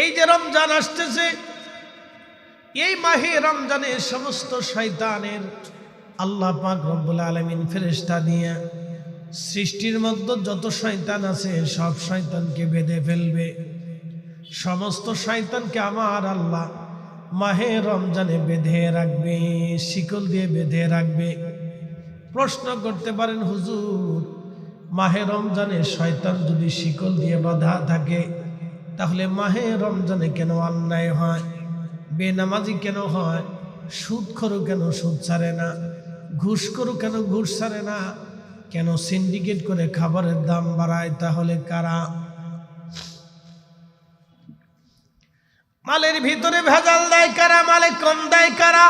এই যে রমজান আসতেছে, এই মাহে রমজানে সমস্ত শয়তানের আল্লাহ পাক রব্বুল আলামিন ফেরেশতা দিয়ে সৃষ্টির মধ্যে যত শয়তান আছে সব শয়তানকে বেঁধে ফেলবে। সমস্ত শয়তানকে আমার আল্লাহ মাহে রমজানে বেঁধে রাখবে, শিকল দিয়ে বেঁধে রাখবে। প্রশ্ন করতে পারেন, হুজুর মাহে রমজানে শয়তান যদি শিকল দিয়ে বাঁধা থাকে তাহলে মাহে রমজানে কেন অন্যায় হয়, বেনামাজি কেন হয়, সুদখোর কেন সুদ ছাড়ে না, ঘুষখোর কেন ঘুষ ছাড়ে না, কেন সিন্ডিকেট করে খাবারের দাম বাড়ায়? তাহলে কারা? মালের ভিতরে ভেজাল দেয় কারা, মালে কম দেয় কারা?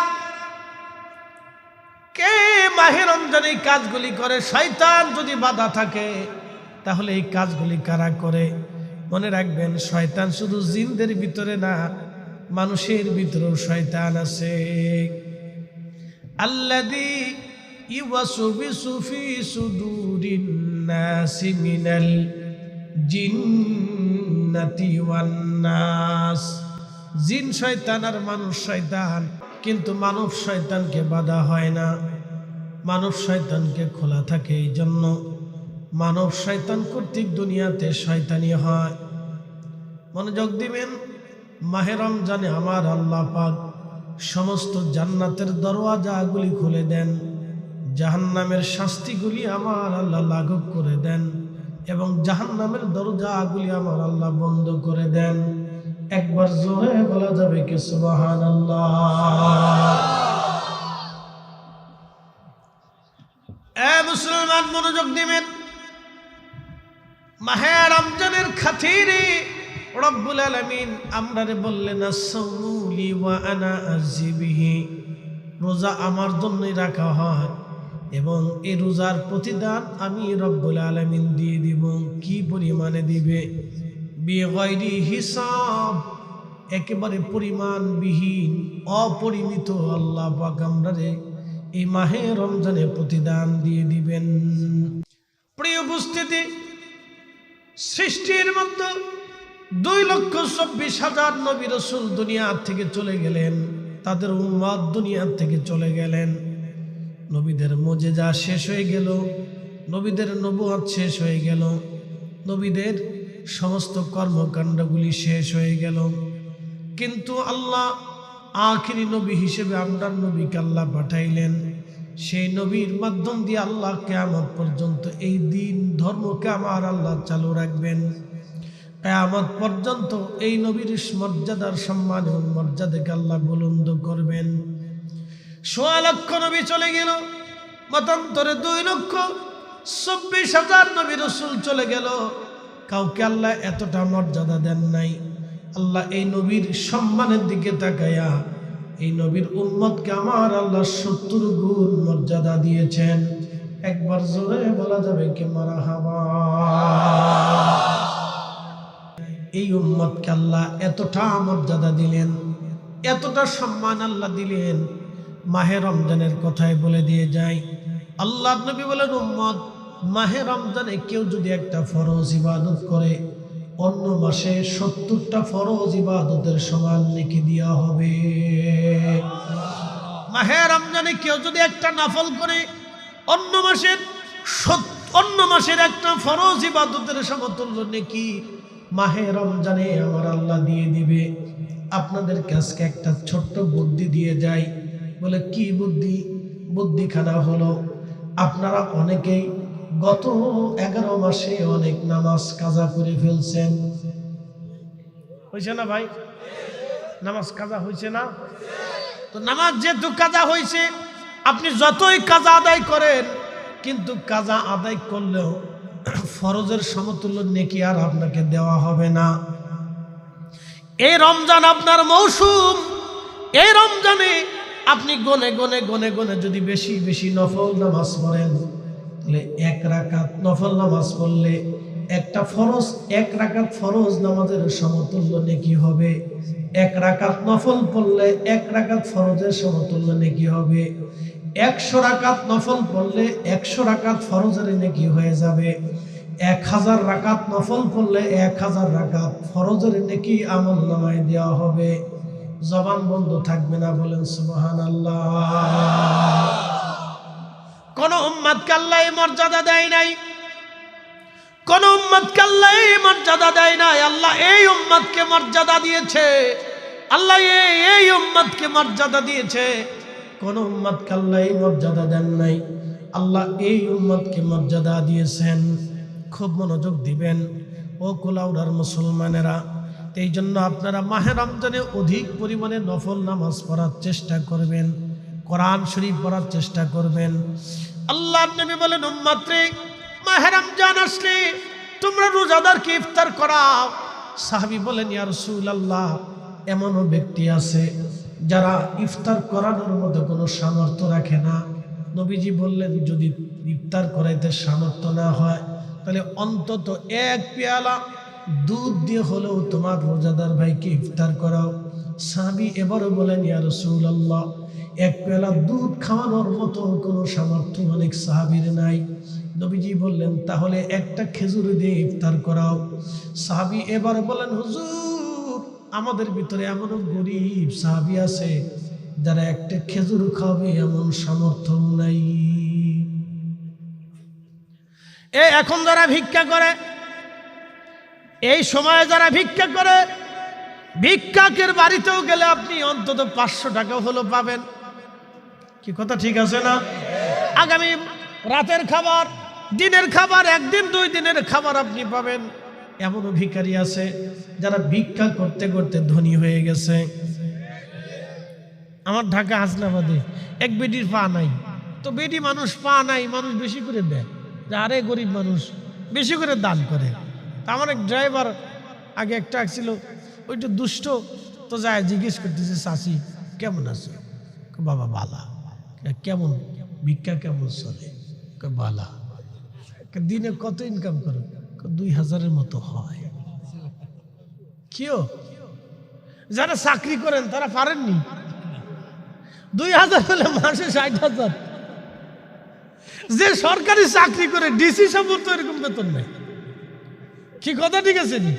কে মাহে রমজানে এই কাজগুলি করে? শয়তান যদি বাধা থাকে তাহলে এই কাজগুলি কারা করে? মনে রাখবেন, শয়তান শুধু জিনদের ভিতরে না, মানুষের ভিতরেও শয়তান আছে। আল্লাযী ইওয়াসবিসু ফি সুদুরিন নাসি মিনাল জিন্নাতি ওয়ান নাস। জিন শয়তান আর মানুষ শয়তান, কিন্তু মানব শয়তানকে বাধা হয় না, মানব শয়তানকে খোলা থাকে। এই জন্য মানব শয়তান কর্তৃক দুনিয়াতে শয়তানি হয়। মনোযোগ দিবেন, মাহে রমজানে আমার আল্লাহ পাক সমস্ত জান্নাতের দরওয়াজাগুলি খুলে দেন, জাহান্নামের শাস্তিগুলি আমার আল্লাহ লাঘব করে দেন, এবং জাহান্নামের দরজাগুলি আমার আল্লাহ বন্ধ করে দেন। একবার জোরে বলা যাবে কি সুবহানাল্লাহ? মুসলমান মনোযোগ দিবেন, মাহে রমজানের খাতিরে রব্বুল আলামিন আমরারে বললেন, আস-সাওমু লি ওয়া আনা আজজি বিহি। রোজা আমার জন্যই রাখা হয় এবং এই রোজার প্রতিদান আমি রব্বুল আলামিন দিয়ে দিব। কি পরিমাণে দিবে? বিগাইরি হিসাব, একেবারে পরিমাণবিহীন, অপরিমিত আল্লাহ পাক আমরারে এই মাহে রমজানে প্রতিদান দিয়ে দিবেন। প্রিয় উপস্থিতি, সৃষ্টির মধ্যে 2,24,000 নবী রাসূল দুনিয়া থেকে চলে গেলেন, তাদের উম্মত দুনিয়া থেকে চলে গেলেন। নবীদের মুজিজা শেষ হয়ে গেল, নবীদের নবুয়ত শেষ হয়ে গেল, নবীদের সমস্ত কর্মকাণ্ডগুলি শেষ হয়ে গেল। কিন্তু আল্লাহ আখিরি নবী হিসেবে আমরার নবীকে আল্লাহ পাঠাইলেন। সেই নবীর মাধ্যম দিয়ে আল্লাহ কিয়ামত পর্যন্ত এই দিন ধর্মকে আমার আল্লাহ চালু রাখবেন। কিয়ামত পর্যন্ত এই নবীর মর্যাদার সম্মান এবং মর্যাদাকে আল্লাহ বুলন্দ করবেন। 1.5 লক্ষ নবী চলে গেল, মতান্তরে 2,24,000 নবী রাসূল চলে গেল। কাউকে আল্লাহ এতটা মর্যাদা দেন নাই। আল্লাহ এই নবীর সম্মানের দিকে তাকায়া এই নবীর উম্মতকে আমার আল্লাহ 70 গুণ মর্যাদা দিয়েছেন। একবার জোরে বলা যাবে কি মারহাবা? এই উম্মতকে আল্লাহ এতটা মর্যাদা দিলেন, এতটা সম্মান আল্লাহ দিলেন। মাহে রমজানের কথাই বলে দিয়ে যায়, আল্লাহ নবী বলেন, উম্মত মাহে রমজানে কেউ যদি একটা ফরজ ইবাদত করে, অন্য মাসে 70টা ফরজ ইবাদতের সমান নেকি দেওয়া হবে। মাহে রমজানে কেউ যদি একটা নফল করে, অন্য মাসের একটা ফরজ ইবাদতের সমতুল্য নেকি মাহে রমজানে আমার আল্লাহ দিয়ে দিবে। আপনাদের কাছে একটা ছোট্ট বুদ্ধি দিয়ে যায়। বলে কি বুদ্ধি? বুদ্ধিখানা হলো, আপনারা অনেকেই গত 11 মাসে অনেক নামাজ কাজা করে ফেলছেন। হয়েছে না ভাই? নামাজ কাজা হয়েছে না? তো নামাজ যেহেতু কাজা হয়েছে, আপনি যতই কাজা আদায় করেন, কিন্তু কাজা আদায় করলেও ফরজের সমতুল্য নেকি আর আপনাকে দেওয়া হবে না। এই রমজান আপনার মৌসুম। এই রমজানে আপনি গনে গনে গনে গনে যদি বেশি বেশি নফল নামাজ পড়েন, তাহলে 1 রাকাত নফল নামাজ পড়লে একটা ফরজ 1 রাকাত ফরজ নামাজের সমতুল্য নেকি হবে। 1 রাকাত নফল পড়লে 1 রাকাত ফরজের সমতুল্য নেকি হবে। 100 রাকাত নফল পড়লে 100 রাকাত ফরজের নেকি হয়ে যাবে। 1000 রাকাত নফল পড়লে 1000 রাকাত ফরজের নেকি আমল নামায় দেওয়া হবে। জবান বন্ধ থাকবে না, বলেন সুবহানাল্লাহ। কোন উম্মতকে আল্লাহ এই মর্যাদা দেয় নাই, কোন উম্মতকে আল্লাহ এই মর্যাদা দেয় নাই। আল্লাহ এই উম্মতকে মর্যাদা দিয়েছে, আল্লাহ এই উম্মতকে মর্যাদা দিয়েছে। কোন উম্মতকে আল্লাহ এই মর্যাদা দেন নাই, আল্লাহ এই উম্মতকে মর্যাদা দিয়েছেন। খুব মনোযোগ দিবেন ও কুলাউড়ার মুসলমানেরা। এই জন্য আপনারা মাহে রমজানে অধিক পরিমাণে নফল নামাজ পড়ার চেষ্টা করবেন, কোরআন শরীফ পড়ার চেষ্টা করবেন। আল্লাহর নবী বলেন, উম্মতরে মাহে রমজান আসলে তোমরা রোজাদারকে ইফতার করাও। সাহাবী বলেন, ইয়া রাসূলুল্লাহ, এমনও ব্যক্তি আছে যারা ইফতার করানোর মতো কোনো সামর্থ্য রাখে না। নবীজি বললেন, যদি ইফতার করাইতে সামর্থ্য না হয় তাহলে অন্তত 1 পেয়ালা দুধ দিয়ে হলেও তোমার রোজাদার ভাইকে ইফতার করাও। সাহাবী এবারও বলেন, ইয়া রাসূলুল্লাহ, 1 পেয়ালা দুধ খাওয়ানোর মতো কোনো সামর্থ্য অনেক সাহাবীর নাই। নবীজি বললেন, তাহলে একটা খেজুর দিয়ে ইফতার করাও। সাহাবী এবার বলেন, হুজুর, আমাদের ভিতরে এমনও গরিব সাহাবী আছে যারা একটা খেজুর খাবে এমন সামর্থ্য নাই। এখন যারা ভিক্ষা করে, এই সময়ে যারা ভিক্ষা করে, ভিক্ষাকের বাড়িতেও গেলে আপনি অন্তত 500 টাকা হলো পাবেন। কি কথা ঠিক আছে না? আগামী রাতের খাবার, দিনের খাবার, 1 দিন 2 দিনের খাবার আপনি পাবেন। এমনও ভিখারি আছে যারা ভিক্ষা করতে করতে ধনী হয়ে গেছে। আমার ঢাকা হাসনাবাদে এক বেডির পা নাই, তো বেডি মানুষ পা নাই, মানুষ বেশি করে দেয়, আরে গরিব মানুষ বেশি করে দান করে। তা আমার এক ড্রাইভার আগে একটা ছিল, ওইটা দুষ্ট, তো যায় জিজ্ঞেস করতেছে, চাচি কেমন আছো? বাবা বালা। কেমন ভিক্ষা কেমন চলে? বালা। দিনে কত ইনকাম করো? 2000-এর মতো হয়। কিও যারা চাকরি করেন তারা পারেননি? 2000 হলে মাসে 60,000। যে সরকারি চাকরি করে ডিসি সাহেব তো এরকম বেতন নেই। কি কথা ঠিক আছে নি?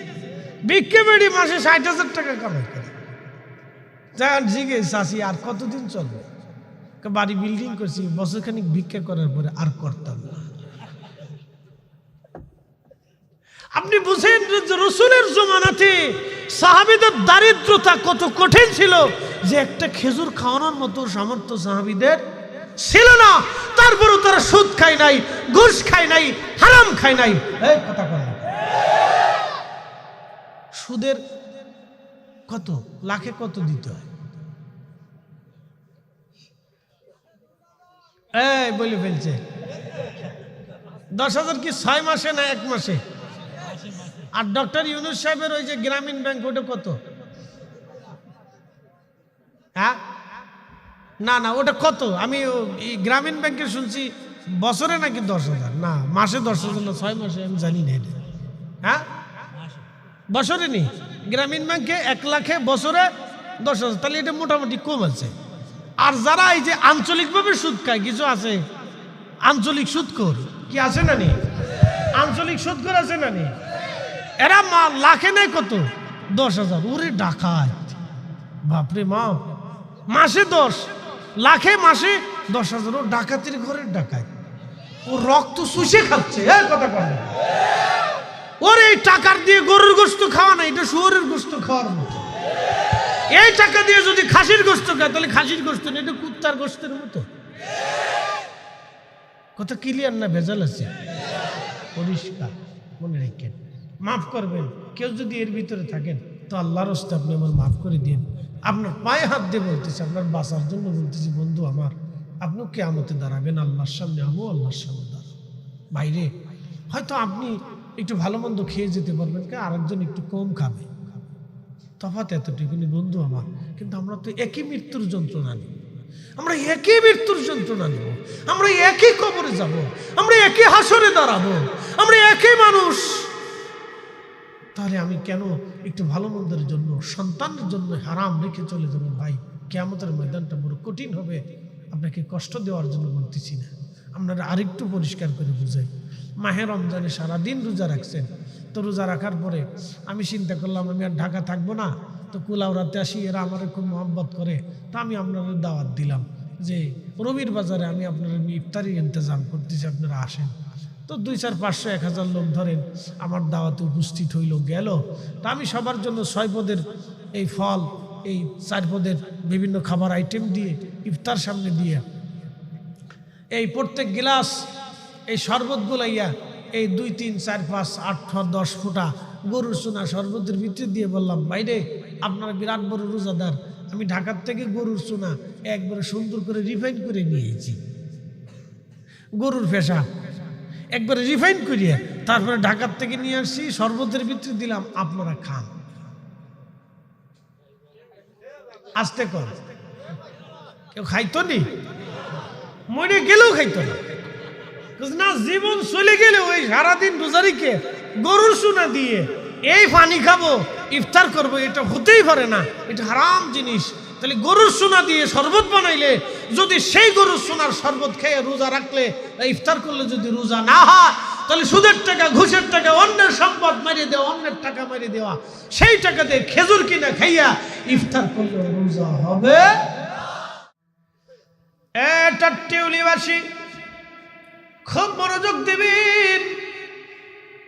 ভিক্ষে বেড়ি মাসে 60,000 টাকা কামাই করে। যান জিজ্ঞেস, চাষি আর কতদিন চলবে? বাড়ি বিল্ডিং করছি, বছরখানিক ভিক্ষা করার পরে আর করতাম না। আপনি বুঝেন রাসূলের জমানাতে সাহাবীদের দারিদ্রতা কত কঠিন ছিল, যে একটা খেজুর খাওয়ানোর মতো সামর্থ্য সাহাবীদের ছিল না। তারপরেও তারা সুদ খায় নাই, ঘুষ খায় নাই, হারাম খায় নাই। এই কথা বলেন, সুদের কত লাখে কত দিতে হয়? এই বলে ফেলছে 10,000 কি 6 মাসে না 1 মাসে? আর ডক্টর ইউনূস সাহেবের ওই যে গ্রামীণ ব্যাংক, ওটা কত? হ্যাঁ, না না, ওটা কত? আমি গ্রামীণ ব্যাংকে শুনছি বছরে নাকি 10,000, না মাসে 10,000 না 6 মাসে, আমি জানি না এটা। হ্যাঁ, বছরে নেই গ্রামীণ ব্যাংকে 1 লাখে বছরে 10,000, তাহলে এটা মোটামুটি কম আছে। আর যারা এই যে আঞ্চলিকভাবে সুদ খায়, কিছু আছে আঞ্চলিক সুদখোর, কি আছে না নি? আঞ্চলিক সুদখোর আছে না নি? এরা লাখে নেয় কত? 10,000। ওরে ডাকাত, বাপরে বাপ, মাসে 10 লাখে মাসে 10,000। ও ডাকাতের ঘরের ডাকাত, ও রক্ত শুষে খাচ্ছে। কথা বলে, ওর এই টাকার দিয়ে গরুর গোস্ত খাওয়া না, এটা শুয়োরের গোস্ত খাওয়ার মতো। এই টাকা দিয়ে যদি খাসির গোস্ত খায় তাহলে খাসির গোস্ত না, এটা কুত্তার গোস্তের মতো। কথা ক্লিয়ার না? ভেজাল আছে? পরিষ্কার মনে রাখেন, মাফ করবেন। কেউ যদি এর ভিতরে থাকেন তো আল্লাহর রাস্তে আপনি আমার মাফ করে দিন। আপনার পায়ে হাত দিয়ে বলতেছি, আপনার বাঁচার জন্য বলতেছি, বন্ধু আমার, আপনি কিয়ামতে দাঁড়াবেন আল্লাহর সামনে, আমিও আল্লাহর সামনে দাঁড়াবো। বাইরে হয়তো আপনি একটু ভালো মন্দ খেয়ে যেতে পারবেন, আরেকজন একটু কম খাবে, তফাৎ এতটুকুনি বন্ধু আমার। কিন্তু আমরা তো একই মৃত্যুর যন্ত্রণা নিব, আমরা একই মৃত্যুর যন্ত্রণা নিব, আমরা একই কবরে যাব, আমরা একই হাসরে দাঁড়াবো, আমরা একই মানুষ। তাহলে আমি কেন একটু ভালো মন্দের জন্য, সন্তানের জন্য হারাম রেখে চলে যাবো? ভাই, কিয়ামতের ময়দানটা বড় কঠিন হবে। আপনাকে কষ্ট দেওয়ার জন্য বলতেছি না, আপনারা আরেকটু পরিষ্কার করে বুঝাই। মাহে রমজানে সারাদিন রোজা রাখছেন, তো রোজা রাখার পরে আমি চিন্তা করলাম আমি আর ঢাকা থাকবো না, তো কুলাউড়াতে আসি, এরা আমার খুব মহব্বত করে, তো আমি আপনাদের দাওয়াত দিলাম যে রবির বাজারে আমি আপনারা ইফতারির ইন্তজাম করতেছি, আপনারা আসেন। তো 200-500-1000 লোক ধরেন আমার দাওয়াতে উপস্থিত হইল গেল। তা আমি সবার জন্য 6 পদের এই ফল, এই 4 পদের বিভিন্ন খাবার আইটেম দিয়ে ইফতার সামনে দিয়ে এই প্রত্যেক গিলাস এই শরবত গুলাইয়া এই 2, 3, 4, 5, 8, 10 ফুটা গরুর চুনা শরবতের ভিতরে দিয়ে বললাম, বাইরে আপনারা বিরাট বড় রোজাদার, আমি ঢাকার থেকে গরুর চুনা একবারে সুন্দর করে রিফাইন করে নিয়েছি, গরুর ফেসা একবারে রিফাইন করিয়ে তারপরে ঢাকার থেকে নিয়ে আসছি, শরবতের ভিতরে দিলাম, আপনারা খান। আস্তে কর, কেউ খাইতো নি, মরে গেলেও খাইতো না, না জীবন চলে গেলে ওই সারাদিন রোজারিকে গরুর চুনা দিয়ে এই পানি খাবো ইফতার করব, এটা হতেই পারে না, এটা হারাম জিনিস। তাহলে গরুর চুনা দিয়ে শরবত বানাইলে, যদি সেই গরুর চুনার শরবত খেয়ে রোজা রাখলে ইফতার করলে যদি রোজা না হয়, তাহলে সুদের টাকা ঘুষের টাকা অন্যের সম্পদ মারিয়ে দেওয়া, অন্যের টাকা মারিয়ে দেওয়া, সেই টাকা দিয়ে খেজুর কিনা খাইয়া ইফতার করলে রোজা হবে। এটা টিউলিবাসী খুব মনোযোগ দিবেন।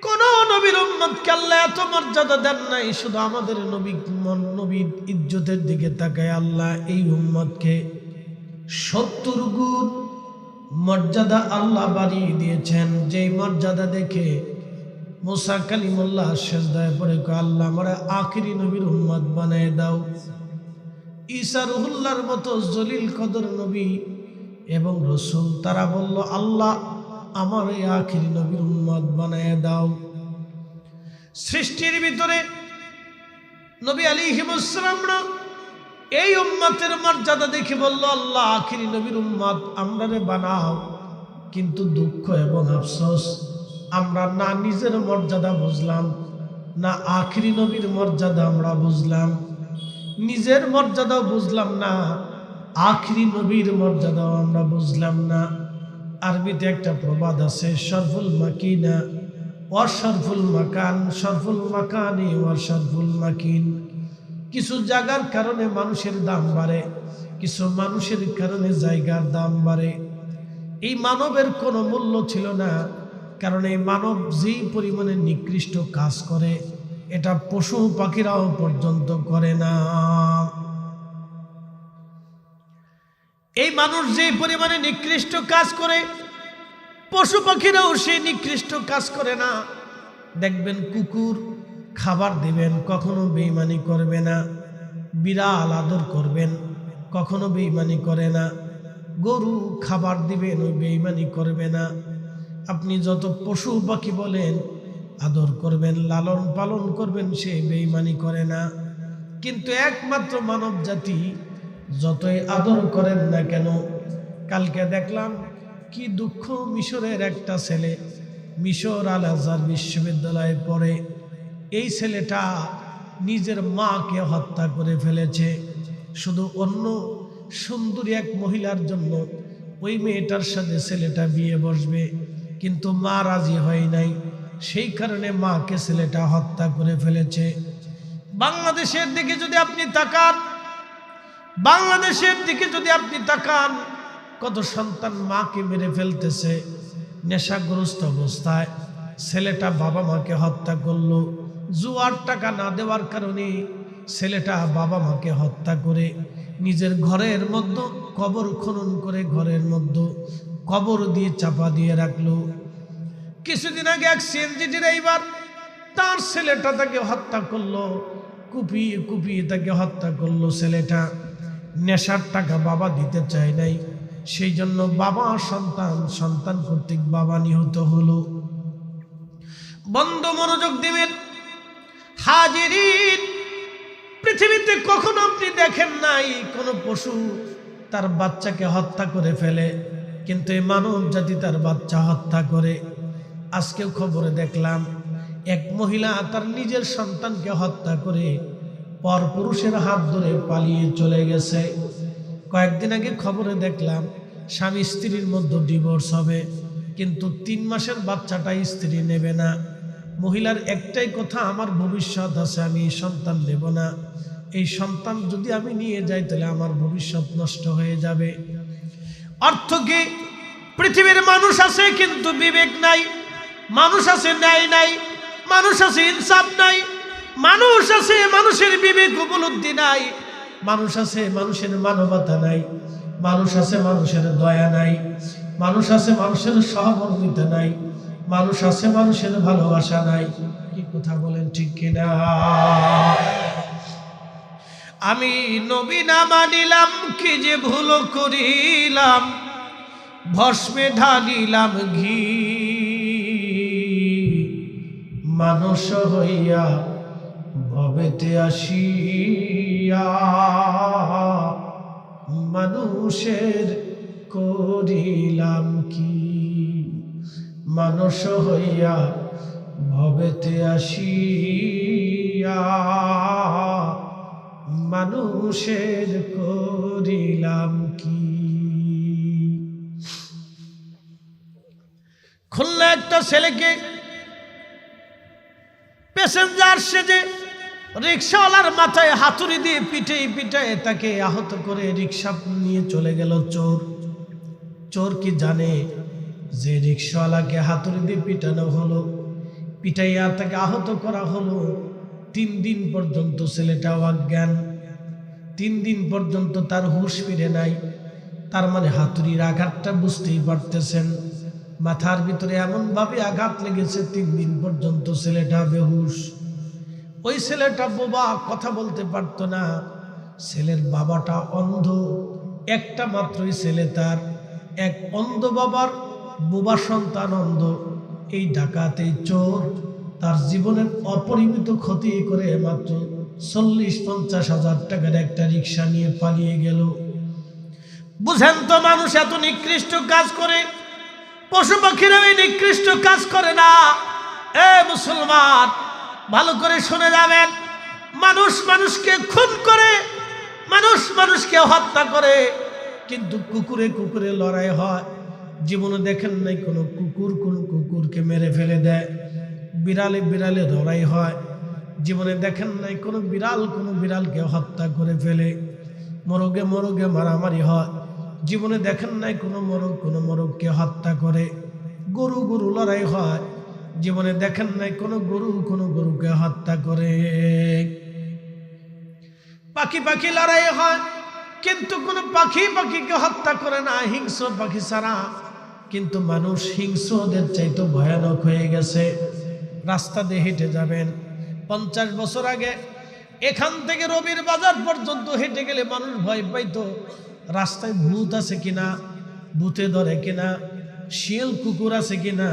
কোন নবীর উম্মতকে আল্লাহ এত মর্যাদা দেন নাই, শুধু আমাদের নবীর ইজ্জতের দিকে তাকায় আল্লাহ এই উম্মতকে 70 গুণ মর্যাদা আল্লাহ বাড়িয়ে দিয়েছেন। যেই মর্যাদা দেখে মুসা কালিমুল্লাহ সিজদায় পড়ে কয়, আল্লাহ আমারে আখিরি নবীর উম্মত বানায় দাও। ঈসা রুহুল্লাহর মতো জলিল কদর নবী এবং রসুল তারা বলল, আল্লাহ আমার এই আখিরি নবীর উম্মত বানায় দাও। সৃষ্টির ভিতরে নবী আলাইহিস সালাম এই উম্মতের মর্যাদা দেখে বলল, আল্লাহ আখিরি নবীর উম্মত আমরারে বানাও। কিন্তু দুঃখ এবং আফসোস, আমরা না নিজের মর্যাদা বুঝলাম, না আখিরি নবীর মর্যাদা আমরা বুঝলাম। নিজের মর্যাদাও বুঝলাম না, আখিরি নবীর মর্যাদাও আমরা বুঝলাম না। আরবিতে একটা প্রবাদ আছে, শরফুল মাকিনা ওয়া শরফুল মাকান, শরফুল মাকানি ওয়া শরফুল মাকিন। কিছু জায়গার কারণে মানুষের দাম বাড়ে, কিছু মানুষের কারণে জায়গার দাম বাড়ে। এই মানবের কোনো মূল্য ছিল না, কারণ এই মানব যেই পরিমাণে নিকৃষ্ট কাজ করে এটা পশু পাখিরাও পর্যন্ত করে না। এই মানুষ যে পরিমাণে নিকৃষ্ট কাজ করে পশু পাখিরাও সেই নিকৃষ্ট কাজ করে না। দেখবেন কুকুর খাবার দিবেন কখনো বেঈমানি করবে না, বিড়াল আদর করবেন কখনো বেঈমানি করে না, গরু খাবার দিবেন ওই বেঈমানি করবে না। আপনি যত পশু পাখি বলেন আদর করবেন, লালন পালন করবেন, সে বেঈমানি করে না। কিন্তু একমাত্র মানব জাতি যতই আদর করেন না কেন, কালকে দেখলাম কি দুঃখ, মিশরের একটা ছেলে মিশর আল আজহার বিশ্ববিদ্যালয়ে পড়ে, এই ছেলেটা নিজের মাকে হত্যা করে ফেলেছে শুধু অন্য সুন্দরী এক মহিলার জন্য। ওই মেয়েটার সাথে ছেলেটা বিয়ে বসবে, কিন্তু মা রাজি হয় নাই, সেই কারণে মাকে ছেলেটা হত্যা করে ফেলেছে। বাংলাদেশের দিকে যদি আপনি তাকান, বাংলাদেশের দিকে যদি আপনি তাকান, কত সন্তান মাকে মেরে ফেলতেছে নেশাগ্রস্ত অবস্থায়। ছেলেটা বাবা মাকে হত্যা করলো, জুয়ার টাকা না দেওয়ার কারণে ছেলেটা বাবা মাকে হত্যা করে নিজের ঘরের মধ্যে কবর খনন করে ঘরের মধ্যে কবর দিয়ে চাপা দিয়ে রাখলো। কিছুদিন আগে এক সিএনজি ড্রাইভার তার ছেলেটা তাকে হত্যা করলো, কুপিয়ে কুপিয়ে তাকে হত্যা করলো। ছেলেটা নেশার টাকা বাবা দিতে চায় নাই, সেই জন্য বাবা সন্তান, সন্তান কর্তৃক বাবা নিহত হলো। বন্ধ মনোযোগ দিবেন হাজিরিন, পৃথিবীতে কখনো আপনি দেখেন নাই কোনো পশু তার বাচ্চাকে হত্যা করে ফেলে, কিন্তু এই মানব জাতি তার বাচ্চা হত্যা করে। আজকেও খবরে দেখলাম এক মহিলা তার নিজের সন্তানকে হত্যা করে পরপুরুষের হাত ধরে পালিয়ে চলে গেছে। কয়েকদিন আগে খবরে দেখলাম স্বামী স্ত্রীর মধ্যে ডিভোর্স হবে, কিন্তু 3 মাসের বাচ্চাটা স্ত্রী নেবে না। মহিলার একটাই কথা, আমার ভবিষ্যৎ আছে, আমি সন্তান নেব না। এই সন্তান যদি আমি নিয়ে যাই তাহলে আমার ভবিষ্যৎ নষ্ট হয়ে যাবে। অর্থ কি? পৃথিবীর মানুষ আছে কিন্তু বিবেক নাই, মানুষ আছে ন্যায় নাই, মানুষ আছে ইনসাফ নাই, মানুষ আছে মানুষের বিবেক উপলব্ধি নাই, মানুষ আছে মানুষের মানবতা নাই, মানুষ আছে মানুষের দয়া নাই, মানুষ আছে মানুষের সহমর্মিতা নাই, মানুষ আছে মানুষের ভালোবাসা নাই। কি কথা বলেন, ঠিক কিনা? আমি নবী না মানিলাম, কি যে ভুল করিলাম, ভস্মে ঢালিলাম ঘি, মানুষ হইয়া ভবেতে আসিয়া মানুষের করিলাম কি, মানুষ হইয়া ভবেতে আসিয়া মানুষের করিলাম কি। খুলনা একটা ছেলেকে প্যাসেঞ্জার সেজে রিক্সাওয়ালার মাথায় হাতুড়ি দিয়ে পিটায় তাকে আহত করে রিক্সা নিয়ে চলে গেল চোর। চোর কি জানে যে রিক্সাওয়ালাকে হাতুড়ি দিয়ে পিটানো হলো, পিটাইয়া তাকে আহত করা হলো। 3 দিন পর্যন্ত ছেলেটা অজ্ঞান, 3 দিন পর্যন্ত তার হুঁশ ফিরে নাই। তার মানে হাতুড়ির আঘাতটা বুঝতেই পারতেছেন, মাথার ভিতরে এমন ভাবে আঘাত লেগেছে 3 দিন পর্যন্ত ছেলেটা বেহুশ। ওই ছেলেটা বোবা, কথা বলতে পারতো না। ছেলের বাবাটা অন্ধ, একটা মাত্রই ছেলে তার, এক অন্ধ বাবার বোবা সন্তান অন্ধ। এই ডাকাত, এই চোর তার জীবনের অপরিমিত ক্ষতি করে মাত্র 40-50 হাজার টাকার একটা রিক্সা নিয়ে পালিয়ে গেল। বুঝেন তো, মানুষ এত নিকৃষ্ট কাজ করে, পশু পাখিরা এই নিকৃষ্ট কাজ করে না। এ মুসলমান, ভালো করে শুনে যাবেন, মানুষ মানুষকে খুন করে, মানুষ মানুষকে হত্যা করে, কিন্তু কুকুরে কুকুরে লড়াই হয়। জীবনে দেখেন নাই কোনো কুকুরকে মেরে ফেলে দেয়, বিড়ালে বিড়ালে লড়াই হয়। জীবনে দেখেন নাই কোনো বিড়ালকে হত্যা করে ফেলে, মোরগে মারামারি হয়। জীবনে দেখেন নাই কোনো মোরগকে হত্যা করে। গরু লড়াই হয়, জীবনে দেখেন নাই কোনো গরুকে হত্যা করে। পাখি লড়াই হয়, কিন্তু কোনো পাখিকে হত্যা করে না, হিংস্র পাখি ছাড়া। কিন্তু মানুষ হিংস্রদের চাইতে ভয়ানক হয়ে গেছে। রাস্তা দিয়ে হেঁটে যাবেন, 50 বছর আগে এখান থেকে রবির বাজার পর্যন্ত হেঁটে গেলে মানুষ ভয় পাইতো রাস্তায় ভূত আছে কিনা, ভূতে ধরে কিনা, শিয়াল কুকুর আছে কিনা।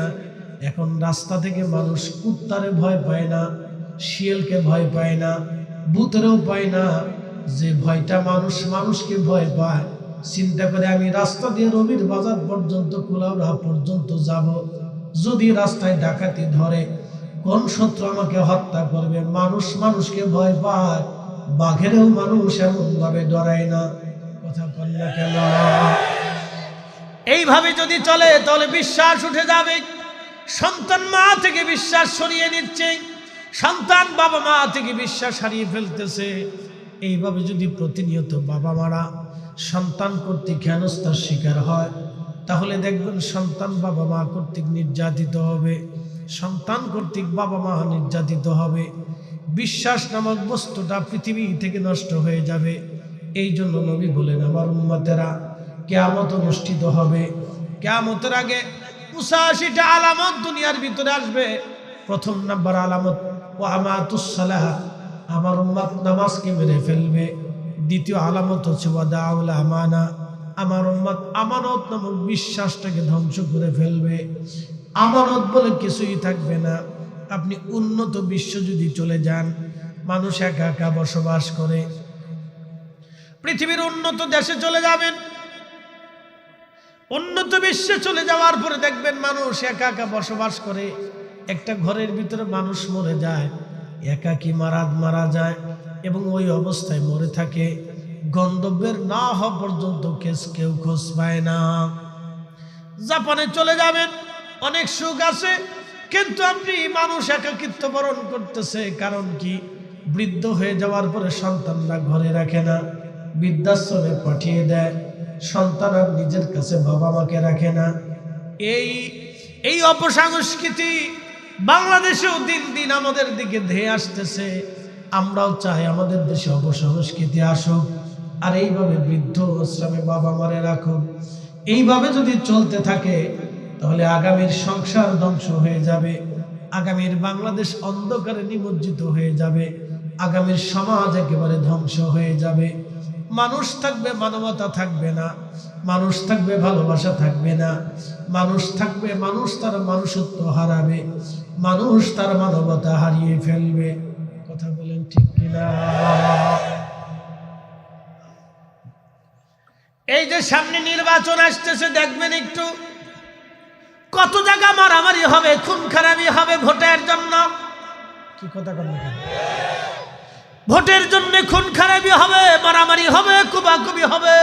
এখন রাস্তা থেকে মানুষ কুত্তারে ভয় পায় না, শিয়ালকে ভয় পায় না, ভূতেরও পায় না। যে ভয়টা মানুষকে ভয় পায়, চিন্তা করে আমি রাস্তা দিয়ে রবির বাজার পর্যন্ত, কুলাউড়া পর্যন্ত যাব, যদি রাস্তায় ডাকাতি ধরে, কোন শত্রু আমাকে হত্যা করবে। মানুষকে ভয় পায়, বাঘেরও মানুষ এমন ভাবে ডরায় না। কথা বল না কেন? এইভাবে যদি চলে তাহলে বিশ্বাস উঠে যাবে। সন্তান মা থেকে বিশ্বাস সরিয়ে নিচ্ছে, সন্তান বাবা মা থেকে বিশ্বাস হারিয়ে ফেলতেছে। এইভাবে যদি প্রতিনিয়ত বাবা মারা সন্তান কর্তৃক হেনস্থার শিকার হয়, তাহলে দেখবেন সন্তান বাবা মা কর্তৃক নির্যাতিত হবে, সন্তান কর্তৃক বাবা মা নির্যাতিত হবে। বিশ্বাস নামক বস্তুটা পৃথিবী থেকে নষ্ট হয়ে যাবে। এই জন্য নবী বলেন, আমার উম্মতেরা কিয়ামত অনুষ্ঠিত হবে, কিয়ামতের আগে 85টা আলামত দুনিয়ার ভিতরে আসবে। প্রথম নাম্বার আলামত, ওয়া আমাতুস সালাহ, আমার উম্মত নামাজকে মেরে ফেলবে। দ্বিতীয় আলামত হচ্ছে ওয়াদাউল আমানা, আমার উম্মত আমানত নামক বিশ্বাসটাকে ধ্বংস করে ফেলবে। আমানত বলে কিছুই থাকবে না। আপনি উন্নত বিশ্ব যদি চলে যান, মানুষ একা একা বসবাস করে, পৃথিবীর উন্নত দেশে চলে যাবেন, উন্নত বিশ্বে চলে যাওয়ার পরে দেখবেন মানুষ একা একা বসবাস করে। একটা ঘরের ভিতরে মানুষ মরে যায়, একাকী মারা যায় এবং ওই অবস্থায় মরে থাকে। গন্তব্যের না হওয়া পর্যন্ত কেউ খোঁজ পায় না। জাপানে চলে যাবেন, অনেক সুখ আছে, কিন্তু আপনি মানুষ একাকিত্ব বরণ করতেছে। কারণ কি? বৃদ্ধ হয়ে যাওয়ার পরে সন্তানরা ঘরে রাখে না, বৃদ্ধাশ্রমে পাঠিয়ে দেয়। সন্তান আর নিজের কাছে বাবা মাকে রাখে না। এই অপসংস্কৃতি বাংলাদেশেও দিন দিন আমাদের দিকে ধেয়ে আসতেছে। আমরাও চাই আমাদের দেশে অপসংস্কৃতি আসুক, আর এইভাবে বৃদ্ধ আশ্রমে বাবা মারে রাখুক। এইভাবে যদি চলতে থাকে তাহলে আগামীর সংসার ধ্বংস হয়ে যাবে, আগামীর বাংলাদেশ অন্ধকারে নিমজ্জিত হয়ে যাবে, আগামীর সমাজ একেবারে ধ্বংস হয়ে যাবে। মানুষ থাকবে, মানবতা থাকবে না, মানুষ থাকবে, ভালোবাসা থাকবে না, মানুষ থাকবে, মানুষ তার মানুষত্ব হারাবে, মানুষ তার মানবতা হারিয়ে ফেলবে। কথা বলেন ঠিক কিনা? এই যে সামনে নির্বাচন আসতেছে, দেখবেন একটু কত জায়গা মারামারি হবে, খুন খারাপি হবে ভোটের জন্য। কি কথা বলেন? ভোটের জন্য খুন খারাপি হবে, মারামারি হবে, কুবাকুবি হবে,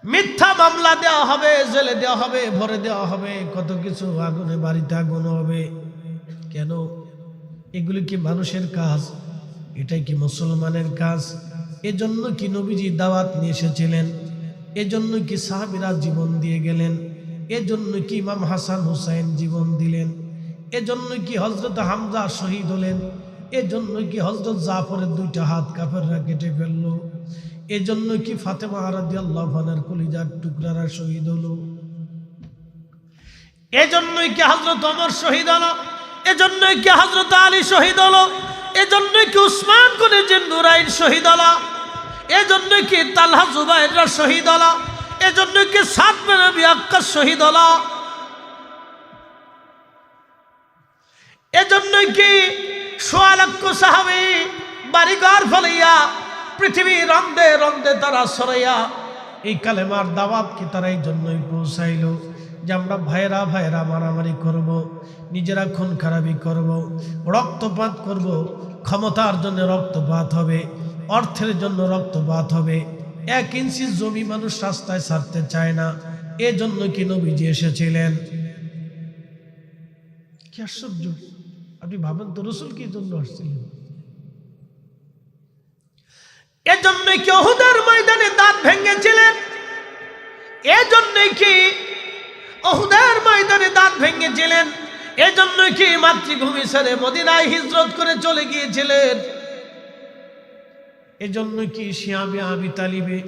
মিথ্যা মামলা দেওয়া হবে, জেলে দেওয়া হবে, ভরে দেওয়া হবে, কত কিছু, আগুনে বাড়িতে আগুন হবে। কেন? এগুলি কি মানুষের কাজ? এটাই কি মুসলমানের কাজ? এজন্য কি নবীজি দাওয়াত নিয়ে এসেছিলেন? এজন্য কি সাহাবীরা জীবন দিয়ে গেলেন? এজন্য কি ইমাম হাসান হুসাইন জীবন দিলেন? এজন্য কি হযরত হামজা শহীদ হলেন? এজন্য কি হযরত জাফরের দুইটা হাত কাফেররা কেটে ফেলল? এজন্য কি ফাতেমা রাদিয়াল্লাহু আনহার কলিজার টুকরারা শহীদ হলো? এজন্যই কি হযরত ওমর শহীদ হলো? এজন্যই কি হযরত আলী শহীদ হলো? এজন্যই কি উসমান গনি জিন্নুরাইন শহীদ হলো? এজন্যই কি তালহা জুবাইররা শহীদ হলো? এজন্যই কি সাদ বিন আবি ওয়াক্কাস শহীদ হলো? এজন্যই কি সোয়া লক্ষ সাহাবী বাড়িঘর ফেলাইয়া পৃথিবীর রন্দে রন্দে তারা সরাইয়া এই কালেমার দাওয়াত কি তারা এই জন্যই পৌঁছাইল যে আমরা ভাইরা ভাইরা মারামারি করব, নিজেরা খুন খারাপি করব, রক্তপাত করব, ক্ষমতার জন্য রক্তপাত হবে, অর্থের জন্য রক্তপাত হবে। 1 ইঞ্চি জমি মানুষ রাস্তায় ছাড়তে চায় না। এজন্য কি নবীজি এসেছিলেন? কি আশ্চর্য! আপনি ভাবেন তো, রাসূল কি জন্য আসছিলেন? এজন্যই কি উহুদের ময়দানে দাঁত ভেঙেছিলেন? এজন্যই কি উহুদের ময়দানে দাঁত ভেঙেছিলেন? এজন্যই কি মাতৃভূমি ছেড়ে মদিনায় হিজরত করে চলে গিয়েছিলেন? এজন্যই কি শিয়াবে আবি তালিবে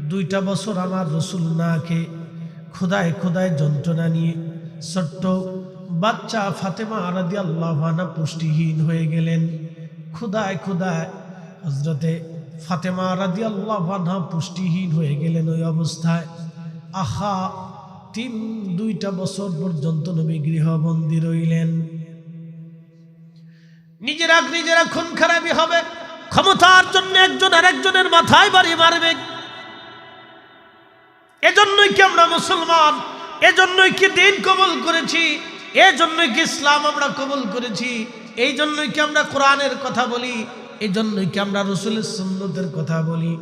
2টা বছর আমার রাসূল না খেয়ে খোদায় খোদায় যন্ত্রণা নিয়ে ছোট্ট বাচ্চা ফাতেমা রাদিয়াল্লাহু আনহা পুষ্টিহীন হয়ে গেলেন। খোদায় খোদায় হযরতে ফাতেমা রাদিয়াল্লাহু আনহা পুষ্টিহীন হয়ে গেলেন। ওই অবস্থায় আহা 2টা বছর পর্যন্ত নবী গৃহবন্দী রইলেন। নিজেরা খুন খারাপি হবে, ক্ষমতার জন্য একজন আরেকজনের মাথায় বাড়ি মারবে। এজন্যই কি আমরা মুসলমান? এজন্যই কি দিন কবুল করেছি? এজন্যই কি ইসলাম আমরা কবুল করেছি? এই জন্যই কি আমরা কোরআনের কথা বলি? এই জন্যই কি আমরা রাসূলের সুন্নতের কথা বলি?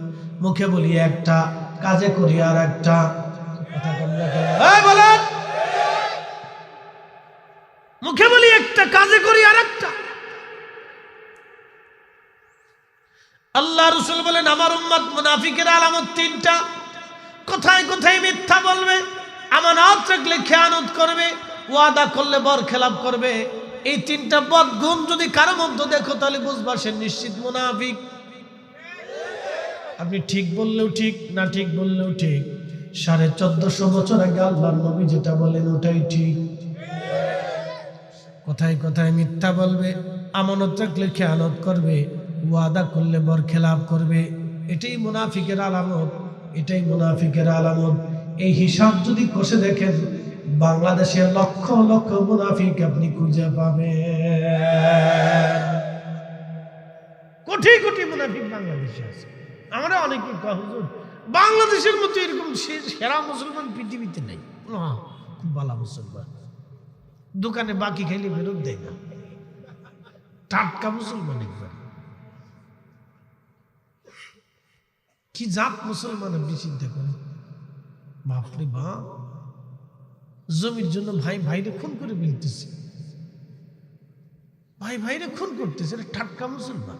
মুখে বলি একটা, কাজে করি আর একটা। কথা বলেন, মুখে বলি একটা, কাজে করি আর একটা। আল্লাহ রাসূল বলেন আমার উম্মত মুনাফিকের আলামত 3টা। কোথায় কোথায় মিথ্যা বলবে, আমানত রাখলে খেয়ানত করবে, ওয়াদা করলে বরখেলাপ করবে। এই 3টা বদগুণ যদি কারো মধ্যে দেখো তাহলে বুঝবা সে নিশ্চিত মুনাফিক। আপনি ঠিক বললেও ঠিক, না ঠিক বললেও ঠিক। 1450 বছর আগে আল্লাহর নবী যেটা বলেন ওটাই ঠিক। কোথায় কোথায় মিথ্যা বলবে, আমানত রাখলে খেয়ানত করবে, ওয়াদা করলে বরখেলাপ করবে। এটাই মুনাফিকের আলামত, এটাই মুনাফিকের আলামত। এই হিসাব যদি কষে দেখেন বাংলাদেশের লক্ষ লক্ষ মুনাফিক আপনি খুঁজে পাবেন। কোটি কোটি মুনাফিক বাংলাদেশে আছে। আমরা অনেকে কয় হুজুর বাংলাদেশের মতো এরকম সেরা মুসলমান পৃথিবীতে নেই। খুব ভালো মুসলমান, দোকানে বাকি খাইলে ফেরত দেয় না, টাটকা মুসলমান একবার। কি জাত মুসলমান আপনি চিন্তা করেন। বাপরে বাপ, জমির জন্য ভাই ভাইরে খুন করে ফেলতেছে, ভাই ভাইরে খুন করতেছে, এটা টাটকা মুসলমান।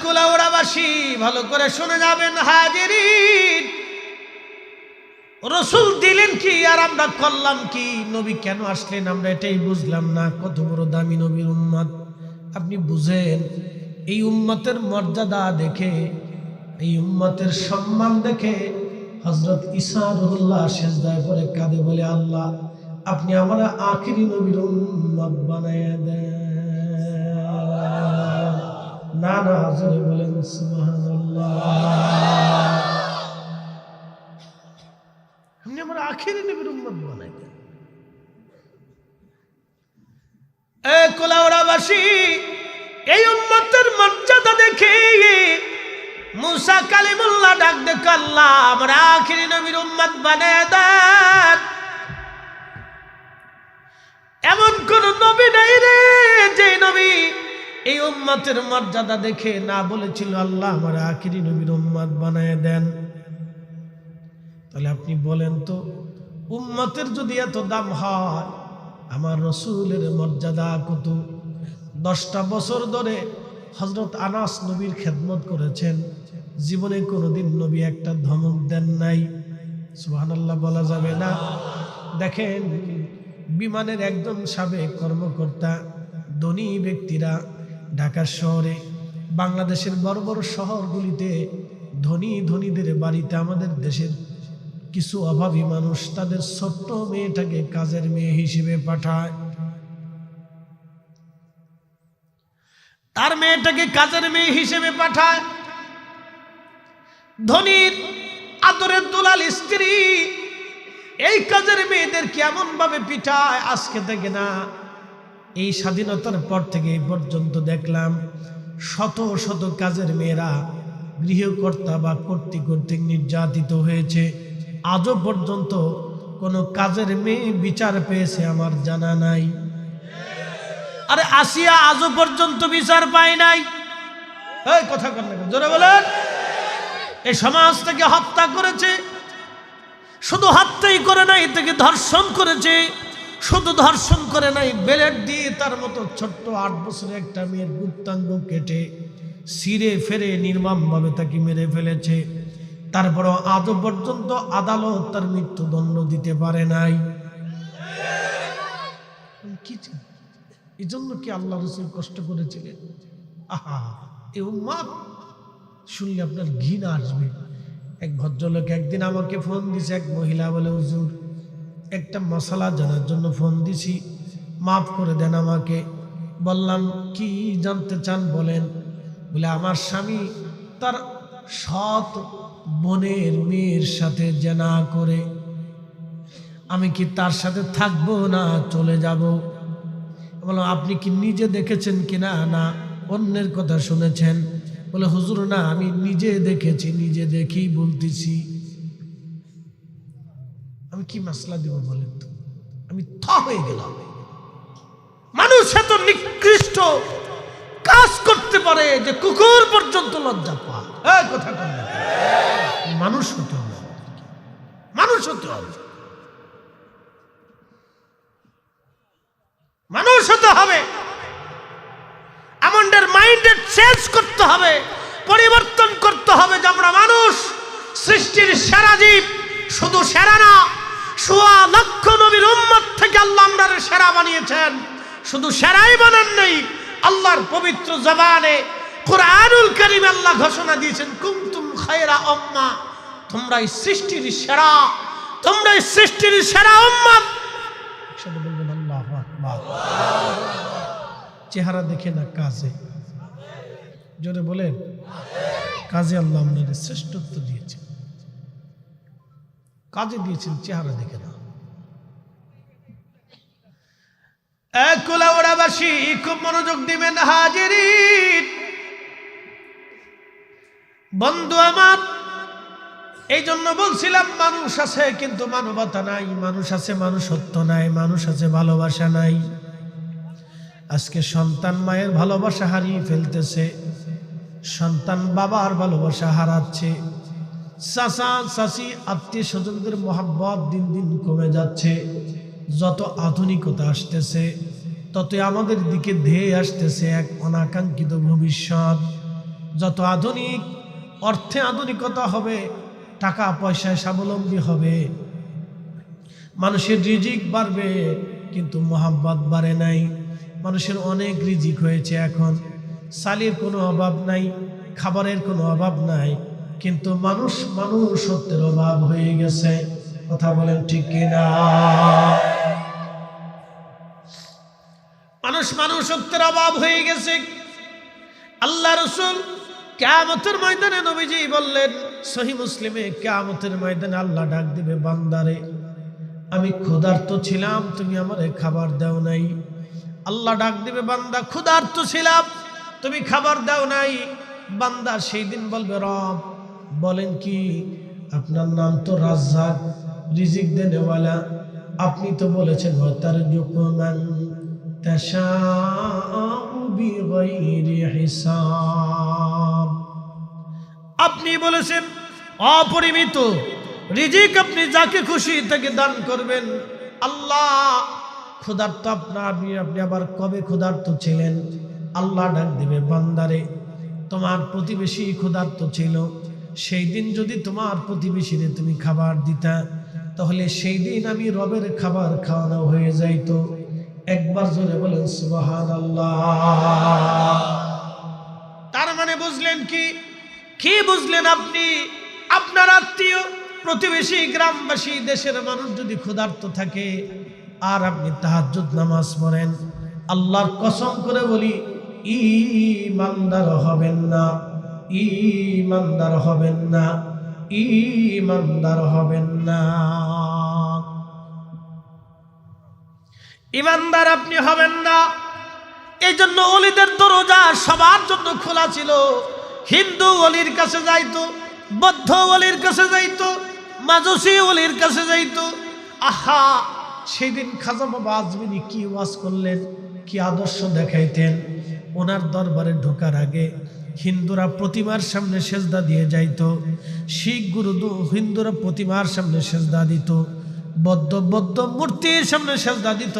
কুলাউড়াবাসী ভালো করে শুনে যাবেন হাজিরিন, রসুল দিলেন কি আর আমরা করলাম কি? নবী কেন আসলেন আমরা এটাই বুঝলাম না। কত বড় দামি নবীর উম্মত আপনি বুঝেন। এই উম্মতের মর্যাদা দেখে, এই উম্মতের সম্মান দেখে হযরত ঈসা রুহুল্লাহ সিজদায় পড়ে কাঁদে, বলে আল্লাহ আপনি আমরা আখিরি নবীর উম্মত বানায়া দেন। না না, জোরে বলেন সুবহানাল্লাহ। আপনি আমরা আখিরি নবীর উম্মত বানাই দেন। এ কুলাউড়াবাসী, এই উম্মতের মর্যাদা দেখে মুসা কালিমুল্লাহ ডাক দেখে আল্লাহ আমরা আখিরি নবীর উম্মত বানায় দেন। এমন কোন নবী নাই রে যে নবী এই উম্মতের মর্যাদা দেখে না বলেছিল আল্লাহ আমার আখিরি নবীর উম্মত বানায় দেন। তাহলে আপনি বলেন তো, উম্মতের যদি এত দাম হয়, আমার রসুলের মর্যাদা কত? 10টা বছর ধরে হযরত আনাস নবীর খেদমত করেছেন, জীবনে কোনোদিন নবী একটা ধমক দেন নাই। সুবহানাল্লাহ বলা যাবে না? দেখেন, বিমানের একজন সাবেক কর্মকর্তা, ধনী ব্যক্তিরা ঢাকা শহরে, বাংলাদেশের বড় বড় শহরগুলিতে ধনীদের বাড়িতে আমাদের দেশের কিছু অভাবী মানুষ তাদের ছোট্ট মেয়েটাকে কাজের মেয়ে হিসেবে পাঠায়। তার মেয়েটাকে কাজের মেয়ে হিসেবে পাঠায়। ধনীর আদরের দুলাল স্ত্রী এই কাজের মেয়েদের কেমন ভাবে পিঠায়, আজকে থেকে না, এই স্বাধীনতার পর থেকে এই পর্যন্ত দেখলাম শত শত কাজের মেয়েরা গৃহকর্তা বা কর্তৃক নির্যাতিত হয়েছে। আজও পর্যন্ত কোনো কাজের মেয়ে বিচার পেয়েছে আমার জানা নাই। আরে আসিয়া আজও পর্যন্ত বিচার পায় নাই। এই কথা বলেন, জোরে বলেন। এই সমাজ থেকে হত্যা করেছে, শুধু হত্যাই করে নাই, তাকে ধর্ষণ করেছে। শুধু ধর্ষণ করে নাই, বেলেট দিয়ে তার মতো ছোট্ট 8 বছরের একটা মেয়ের গুপ্তাঙ্গ কেটে ছিঁড়ে ফেরে নির্মমভাবে তাকে মেরে ফেলেছে। তারপরও আজও পর্যন্ত আদালত তার মৃত্যুদণ্ড দিতে পারে নাই। কি এই জন্য কি আল্লাহ রাসূল কষ্ট করেছিলেন? আহা, এই উম্মত শুনলে আপনার ঘৃণা আসবে। এক ভদ্রলোক একদিন আমাকে ফোন দিছে, এক মহিলা বলে, হুজুর একটা মশলা জানার জন্য ফোন দিছি, মাফ করে দেন আমাকে। বললাম কি জানতে চান বলেন। বলে আমার স্বামী তার সৎ বোনের মেয়ের সাথে জেনা করে, আমি কি তার সাথে থাকবো না চলে যাব? বললাম আপনি কি নিজে দেখেছেন কিনা? না, অন্যের কথা শুনেছেন। বলে হুজুর না, আমি নিজে দেখেছি, নিজে দেখেই বলতেছি। আমি কি মাসলা দিব বলেন তো? আমি হয়ে গেলাম। মানুষ এত নিকৃষ্ট কাজ করতে পারে যে কুকুর পর্যন্ত লজ্জা পায়। এই কথা বলেন, মানুষ হতে হবে, মানুষ হতে হবে, মানুষ হতে হবে। আমাদের মাইন্ডের চেঞ্জ করতে হবে, পরিবর্তন করতে হবে যে আমরা মানুষ, সৃষ্টির সেরা জীব। শুধু সেরা না, 1.25 লক্ষ নবীর উম্মত থেকে আল্লাহ আমরারে সেরা বানিয়েছেন। শুধু সেরাই বানান নেই, আল্লাহর পবিত্র জবানে কুরআনুল কারীমে আল্লাহ ঘোষণা দিয়েছেন, কুনতুম খায়রা উম্মাহ, তোমরা এই সৃষ্টির সেরা, তোমরা এই সৃষ্টির সেরা উম্মত। একসাথে বলবেন আল্লাহু আকবার। চেহারা দেখে না, কাজে। জোরে বলেন, কাজে আল্লাহ আমাদের শ্রেষ্ঠত্ব দিয়েছেন, কাজে দিয়েছেন, চেহারা দেখে না। কুলাউড়াবাসী খুব মনোযোগ দিবেন হাজিরিন, বন্ধু আমার। এই জন্য বলছিলাম মানুষ আছে কিন্তু মানবতা নাই, মানুষ আছে মানুষত্ব নাই, মানুষ আছে ভালোবাসা নাই। আজকে সন্তান মায়ের ভালোবাসা হারিয়ে ফেলতেছে। সন্তান বাবার ভালোবাসা হারাচ্ছে, চাচা চাচি আত্মীয় স্বজনদের মহাব্বত দিন দিন কমে যাচ্ছে। যত আধুনিকতা আসতেছে ততই আমাদের দিকে ধেয়ে আসতেছে এক অনাকাঙ্ক্ষিত ভবিষ্যৎ। যত আধুনিক অর্থে আধুনিকতা হবে, টাকা পয়সায় স্বাবলম্বী হবে, মানুষের রিজিক বাড়বে, কিন্তু মহাব্বত বাড়ে নাই। মানুষের অনেক রিজিক হয়েছে, এখন সালির কোনো অভাব নাই, খাবারের কোনো অভাব নাই, কিন্তু মানুষত্বের অভাব হয়ে গেছে। কথা বলেন ঠিক কিনা? মানুষত্বের অভাব হয়ে গেছে। আল্লাহ রাসূল কিয়ামতের ময়দানে নবীজি বললেন, সহিহ মুসলিমে, কিয়ামতের ময়দানে আল্লাহ ডাক দিবে, বান্দারে আমি ক্ষুধার্ত ছিলাম, তুমি আমারে খাবার দাও নাই। আল্লাহ ডাক দিবে, বান্দা ক্ষুধার্ত ছিলাম, তুমি খাবার দাও নাই। বান্দা সেই দিন বলবে, রব বলেন কি? আপনার নাম তো রাজ্জাক, রিজিক দেনেওয়ালা। আপনি তো বলেছেন ওয়াতারযুকু মান তাশাউ বিগাইরি হিসাব। আপনি বলেছেন অপরিমিত রিজিক আপনি যাকে খুশি তাকে দান করবেন। আল্লাহ ক্ষুধার্ত আপনি আবার কবে ক্ষুধার্ত ছিলেন? আল্লাহ ডাক দিবে, বান্দারে তোমার প্রতিবেশী ক্ষুধার্ত ছিল, সেই দিন যদি তোমার প্রতিবেশীরে তুমি খাবার দিতা, তাহলে সেই দিন আমি রবের খাবার খাওয়ানো হয়ে যাইতো। একবার জোরে বলেন সুবহানাল্লাহ। তার মানে বুঝলেন কি বুঝলেন আপনি? আপনার আত্মীয় প্রতিবেশী গ্রামবাসী দেশের মানুষ যদি ক্ষুধার্ত থাকে আর আপনি তাহাজ্জুদ নামাজ পড়েন, আল্লাহর কসম করে বলি ঈমানদার হবেন না, ঈমানদার হবেন না, ঈমানদার হবেন না। ঈমানদার আপনি হবেন না। এই জন্য ওলিদের দরজা সবার জন্য খোলা ছিল। হিন্দু ওলির কাছে যাইতো, বৌদ্ধ ওলির কাছে যাইতো, মাজুসি ওলির কাছে যাইতো। আহা, সেদিন খাজা বাবা আজমিরি কি ওয়াজ করলেন, কি আদর্শ দেখাইতেন। ওনার দরবারে ঢোকার আগে হিন্দুরা প্রতিমার সামনে সেজদা দিয়ে যাইতো, শিখ গুরু হিন্দুরা প্রতিমার সামনে সেজদা দিত, বৌদ্ধ মূর্তির সামনে সেজদা দিত,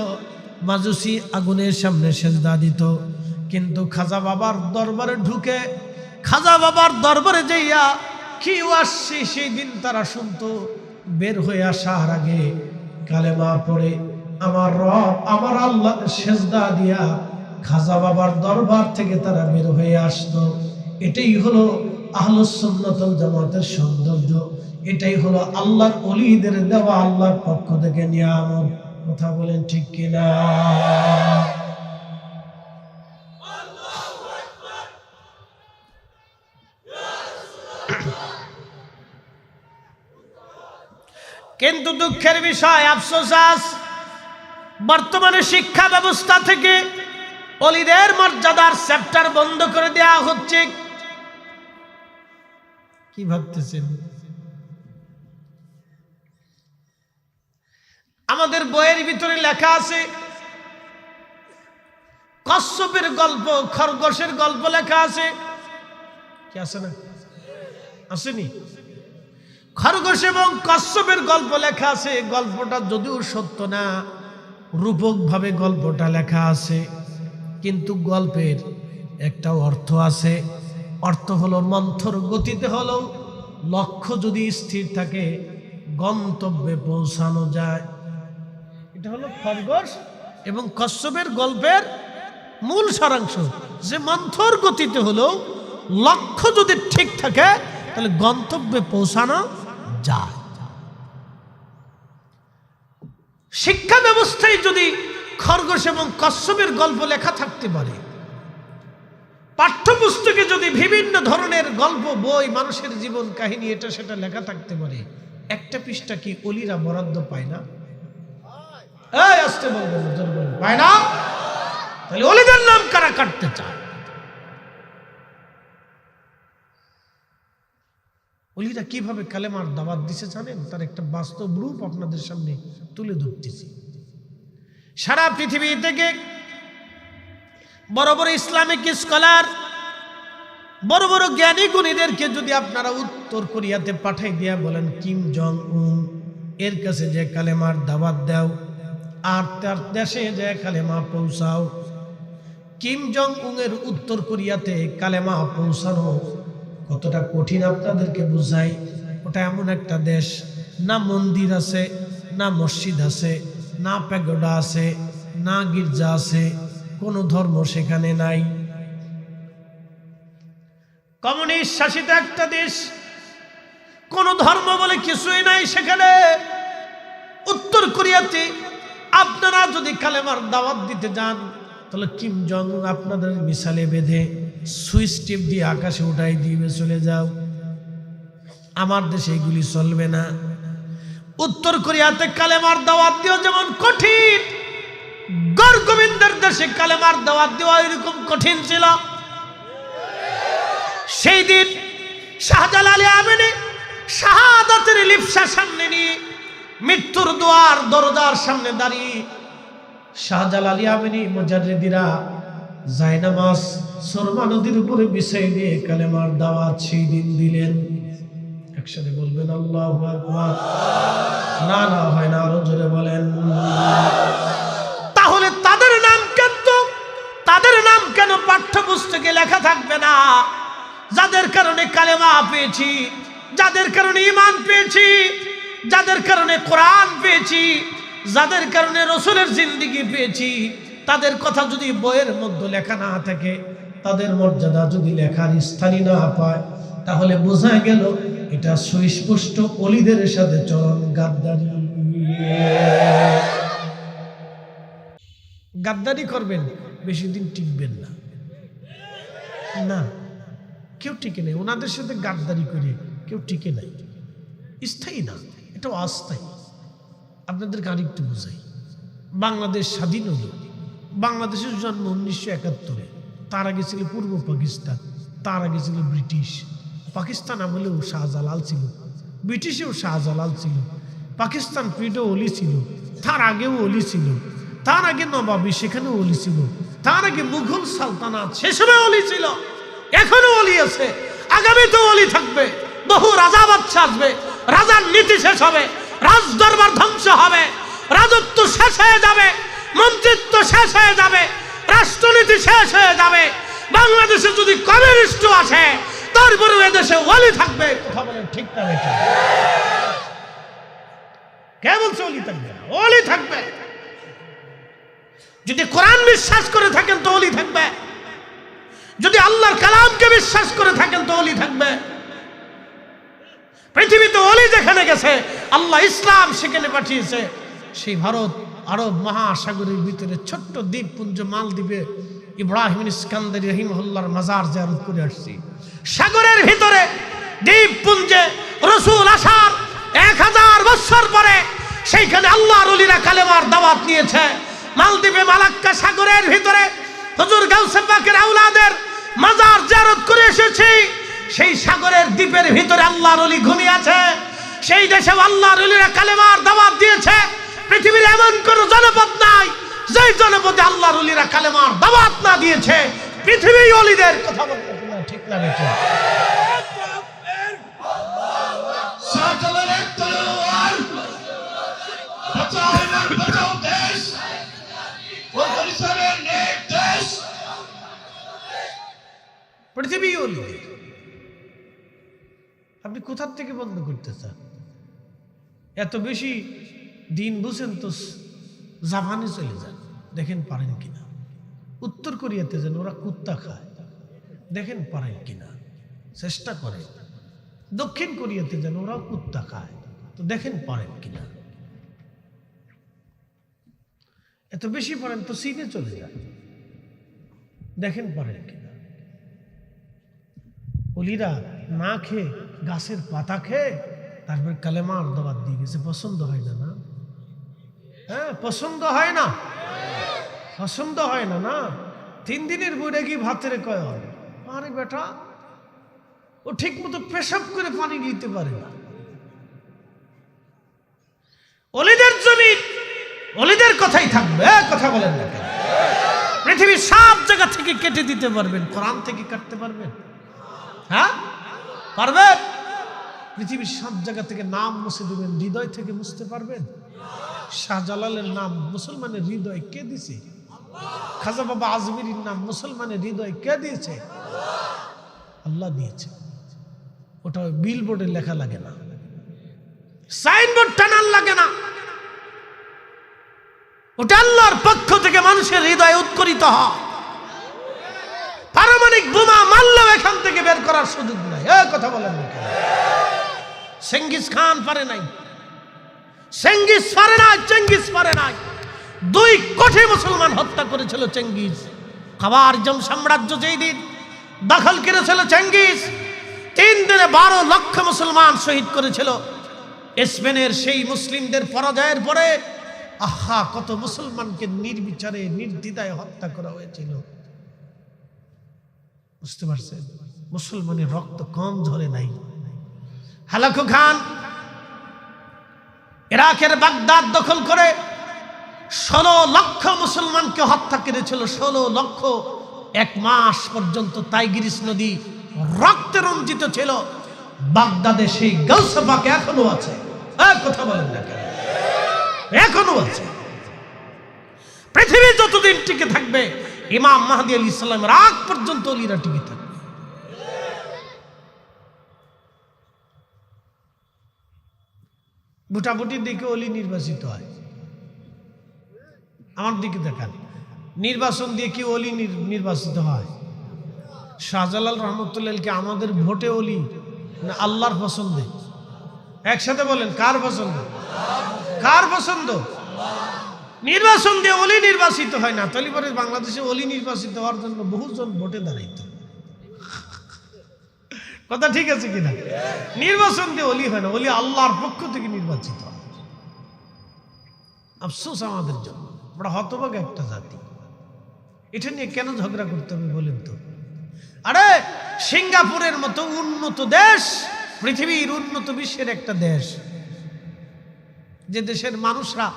মাজুসি আগুনের সামনে সেজদা দিত। কিন্তু খাজা বাবার দরবারে ঢুকে, খাজা বাবার দরবারে যাইয়া কি আসছে সেই দিন তারা শুনতো। বের হয়ে আসার আগে কালেমা পড়ে আমার রব আমার আল্লাহ সেজদা দিয়া খাজা বাবার দরবার থেকে তারা বের হয়ে আসতো। এটাই হলো আহলুস সুন্নাত ওয়াল জামাতের সৌন্দর্য, এটাই হলো আল্লাহর ওলিদের দেওয়া আল্লাহর পক্ষ থেকে নিয়ামত। কথা বলেন ঠিক কিনা? কিন্তু দুঃখের বিষয়, আফসোস, বর্তমানে শিক্ষা ব্যবস্থা থেকে ওলিদের মর্যাদার চ্যাপ্টার বন্ধ করে দেওয়া হচ্ছে। কি ভাবতেছেন? আমাদের বইয়ের ভিতরে লেখা আছে, কচ্ছপের গল্প, খরগোশের গল্প লেখা আছে। কি আছে না? আসেনি? খরগোশ এবং কচ্ছপের গল্প লেখা আছে। গল্পটা যদিও সত্য না, রূপক ভাবে গল্পটা লেখা আছে, কিন্তু গল্পের একটা অর্থ আছে। অর্থ হলো মন্থর গতিতে হলো লক্ষ্য যদি স্থির থাকে গন্তব্যে পৌঁছানো যায়। এটা হলো খরগোশ এবং কচ্ছপের গল্পের মূল সারাংশ, যে মন্থর গতিতে হলো লক্ষ্য যদি ঠিক থাকে তাহলে গন্তব্যে পৌঁছানো যায়। শিক্ষা ব্যবস্থায় যদি খরগোশ এবং কচ্ছপের গল্প লেখা থাকতে পারে, পাঠ্যপুস্তকে যদি বিভিন্ন ধরনের গল্প বই মানুষের জীবন কাহিনী এটা সেটা লেখা থাকতে পারে, একটা পৃষ্ঠা কি ওলিরা বরাদ্দ পায় না? এই আসতে বলবেন, পায় না? তাহলে ওলিদের নাম কারা কাটতে চায়? ওলিরা কিভাবে কালেমার দাওয়াত দিছে জানেন? তার একটা বাস্তব রূপ আপনাদের সামনে তুলে ধরতেছি। সারা পৃথিবী থেকে বড় বড় ইসলামিক স্কলার বড় বড় জ্ঞানী গুণীদেরকে যদি আপনারা উত্তর কোরিয়াতে পাঠাই দিয়া বলেন কিম জং উন এর কাছে যে কালেমার দাওয়াত দাও আর তার দেশে যে কালেমা পৌঁছাও, কিম জং উনের উত্তর কোরিয়াতে কালেমা পৌঁছানো কতটা কঠিন আপনাদেরকে বুঝাই। ওটা এমন একটা দেশ, না মন্দির আছে, না মসজিদ আছে, না প্যাগোডা আছে, না গির্জা আছে, কোনো ধর্ম সেখানে নাই। কমিউনিস্ট শাসিত একটা দেশ, কোন ধর্ম বলে কিছুই নাই সেখানে। উত্তর কোরিয়াতে আপনারা যদি কালেমার দাওয়াত দিতে যান তাহলে কিম জং আপনাদের মিসালে বেঁধে সুইচ টিপ দিয়ে আকাশে উঠাই দিবে, চলে যাও। আমার দেশে এগুলি চলবে না। উত্তর কোরিয়াতে কালেমার দাওয়াত দেওয়া যেমন কঠিন, গড় গোবিন্দের দেশে কালেমার দাওয়াত দেওয়া এরকম কঠিন ছিল। সেই দিন শাহজালাল আমিনী শাহাদাতের লিপসা সামনে নিয়ে মৃত্যুর দুয়ার দরজার সামনে দাঁড়িয়ে শাহজালাল আমিনী মুজাদ্দিদিরা জায়নামাজ সুরমা নদীর উপরে বিছাই দিয়ে কালেমার দাওয়াত সেই দিন দিলেন। একসাথে বলবেন আল্লাহু আকবার। না না হয় না, আরো জোরে বলেন। তাহলে তাদের নাম কেন পাঠ্যপুস্তকে লেখা থাকবে না? যাদের কারণে কালেমা পেয়েছি, যাদের কারণে ঈমান পেয়েছি, যাদের কারণে কোরআন পেয়েছি, যাদের কারণে রসুলের জিন্দেগি পেয়েছি, তাদের কথা যদি বইয়ের মধ্যে লেখা না থাকে, তাদের মর্যাদা যদি লেখার স্থানই না পায়, তাহলে বোঝা গেল এটা সুস্পষ্ট ওলিদের সাথে চরম গাদ্দারি। গাদ্দারি করবেন, বেশি দিন টিকবেন না। না, কেউ টিকে নেই। ওনাদের সাথে গাদ্দারি করে কেউ টিকে নাই, স্থায়ী না, এটা অস্থায়ী। আপনাদেরকে আরেকটু বুঝাই। বাংলাদেশ স্বাধীন হল, বাংলাদেশের জন্ম 1971-এ। তার আগে ছিল পূর্ব পাকিস্তান, তার আগে ছিল ব্রিটিশ। পাকিস্তান আমলেও শাহজালাল ছিল, ব্রিটিশেও শাহজালাল ছিল, পাকিস্তান পিরিয়ডেও অলি ছিল, তার আগেও অলি ছিল, তার আগে নবাবী সেখানেও অলি ছিল, তার আগে মুঘল সালতানাত সেসবে অলি ছিল, এখনো অলি আছে, আগামীতেও অলি থাকবে। বহু রাজা বাদশা আসবে, রাজার নীতি শেষ হবে, রাজ দরবার ধ্বংস হবে, রাজত্ব শেষ হয়ে যাবে, মন্ত্রিত্ব শেষ হয়ে যাবে, রাষ্ট্রনীতি শেষ হয়ে যাবে। বাংলাদেশে যদি কমিউনিস্ট আসে তারপরে এদেশে ওলি থাকবে। কথা বলেন ঠিক না বেটা? কে বলছে ওলি থাকবে না? ওলি থাকবে। যদি কোরআন বিশ্বাস করে থাকেন তো ওলি থাকবে, যদি আল্লাহর কালামকে বিশ্বাস করে থাকেন তো ওলি থাকবে। পৃথিবীতে ওলি যেখানে গেছে আল্লাহ ইসলাম সেখানে পাঠিয়েছে। সেই ভারত আরব মহাসাগরের ভিতরে ছোট্ট দ্বীপপুঞ্জ মালদ্বীপে ইব্রাহিম ইস্কান্দারি রহিমাহুল্লাহর মাজার জিয়ারত করে আসছি। সাগরের ভিতরে দ্বীপপুঞ্জে রাসূল আসার 1000 বছর পরে সেইখানে আল্লাহর ওলিরা কালেমার দাওয়াত নিয়েছে। মালদ্বীপে মালাক্কা সাগরের ভিতরে হুজুর গাউসে পাকের আওলাদের মাজার জিয়ারত করে এসেছি। সেই সাগরের দ্বীপের ভিতরে আল্লাহর ওলি ঘুমিয়ে আছে। সেই দেশে আল্লাহর ওলিরা কালেমার দাওয়াত দিয়েছে। পৃথিবীর এমন কোন জনপদ নাই যে জনপদে আল্লাহর ওলিরা কালেমার দাওয়াত না দিয়েছে। পৃথিবী ওলিদের কথা বলতে ঠিক না বেটা? পৃথিবী ওলিদের আপনি কোথা থেকে বন্ধ করতে চান? এত বেশি দিন বুঝেন তো জাপানে চলে যান, দেখেন পারেন কিনা। উত্তর কোরিয়াতে যান, ওরা কুত্তা খায়, দেখেন পারেন কিনা, চেষ্টা করেন। দক্ষিণ কোরিয়াতে যান, ওরাও কুত্তা খায়, তো দেখেন পারেন কিনা। এত বেশি পারেন তো চীনে চলে যান, দেখেন পারেন কিনা। ওলিরা না খেয়ে গাছের পাতা খেয়ে তারপর কালেমার দাওয়াত দিয়ে গেছে। পছন্দ হয় না? না, হ্যাঁ পছন্দ হয় না, পছন্দ হয় না। না 3 দিনের বইটা কি ভাতের কয় হয়? আরে বেটা, ও ঠিক মতো পেশাব করে পানি দিতে পারে না। ওলিদের জমিন ওলিদের কথাই থাকবে, কথা বলেন না কেন? পৃথিবীর সব জায়গা থেকে কেটে দিতে পারবেন, কোরআন থেকে কাটতে পারবেন? হ্যাঁ পারবে? পৃথিবীর সব জায়গা থেকে নাম মুছে দিবেন, হৃদয় থেকে মুছতে পারবেন? শাহজালালের নাম মুসলমানের হৃদয় কে দিয়েছে? খাজা বাবা আজমিরির নাম মুসলমানের হৃদয় কে দিয়েছে? আল্লাহ দিয়েছে। ওটা বিল বোর্ডে লেখা লাগে না, সাইনবোর্ড টানার লাগে না, ওটা আল্লাহর পক্ষ থেকে মানুষের হৃদয় উৎকরিত হয়। পারমাণবিক বোমা মারলেও এখান থেকে বের করার সুযোগ নাই। এই কথা বলেন না কেন? চেঙ্গিস খান পারে নাই, চেঙ্গিস পারে নাই, চেঙ্গিস পারে নাই। 2 কোটি মুসলমান হত্যা করেছিল চেঙ্গিস। খাবারজম সাম্রাজ্য যেই দিন দখল করেছিল চেঙ্গিস, 3 দিনে 12 লক্ষ মুসলমান শহীদ করেছিল। স্পেনের সেই মুসলিমদের পরাজয়ের পরে আহা কত মুসলমানকে নির্বিচারে নির্দ্বিধায় হত্যা করা হয়েছিল। বুঝতে পারছেন? মুসলমানের রক্ত কম ঝরে নাই। হালাকু খান ইরাকের বাগদাদ দখল করে 16 লক্ষ মুসলমানকে হত্যা করেছিল। 16 লক্ষ। 1 মাস পর্যন্ত টাইগ্রিস নদী রক্তে রঞ্জিত ছিল। বাগদাদে সেই গাউসে পাক এখনো আছে। কথা বলেন না কেন? এখনো আছে। পৃথিবী যতদিন টিকে থাকবে, ইমাম মাহদী আলাইহিস সালামের আগ পর্যন্ত ওলিরা টিকে থাকবে। ভোটাভুটির দিকে ওলি নির্বাচিত হয়। আমার দিকে দেখান, নির্বাচন দিয়ে কি ওলি নির্বাচিত হয়? শাহজালাল রহমতুল্লাহ কি আমাদের ভোটে ওলি না আল্লাহর পছন্দে? একসাথে বলেন, কার পছন্দ? কার পছন্দ? নির্বাচন দিয়ে ওলি নির্বাচিত হয় না। তাহলে পরে বাংলাদেশে ওলি নির্বাচিত হওয়ার জন্য বহুজন ভোটে দাঁড়াইত। কথা ঠিক আছে কিনা? নির্বাচন দিয়ে ওলি হয় না, ওলি আল্লাহর পক্ষ থেকে নির্বাচিত হয়। আফসোস আমাদের জন্য, আমরা হতভাগা একটা জাতি। এটা নিয়ে কেন ঝগড়া করতে হবে বলেন তো? আরে সিঙ্গাপুরের মতো উন্নত দেশ, পৃথিবীর উন্নত বিশ্বের একটা দেশ, যে দেশের মানুষরা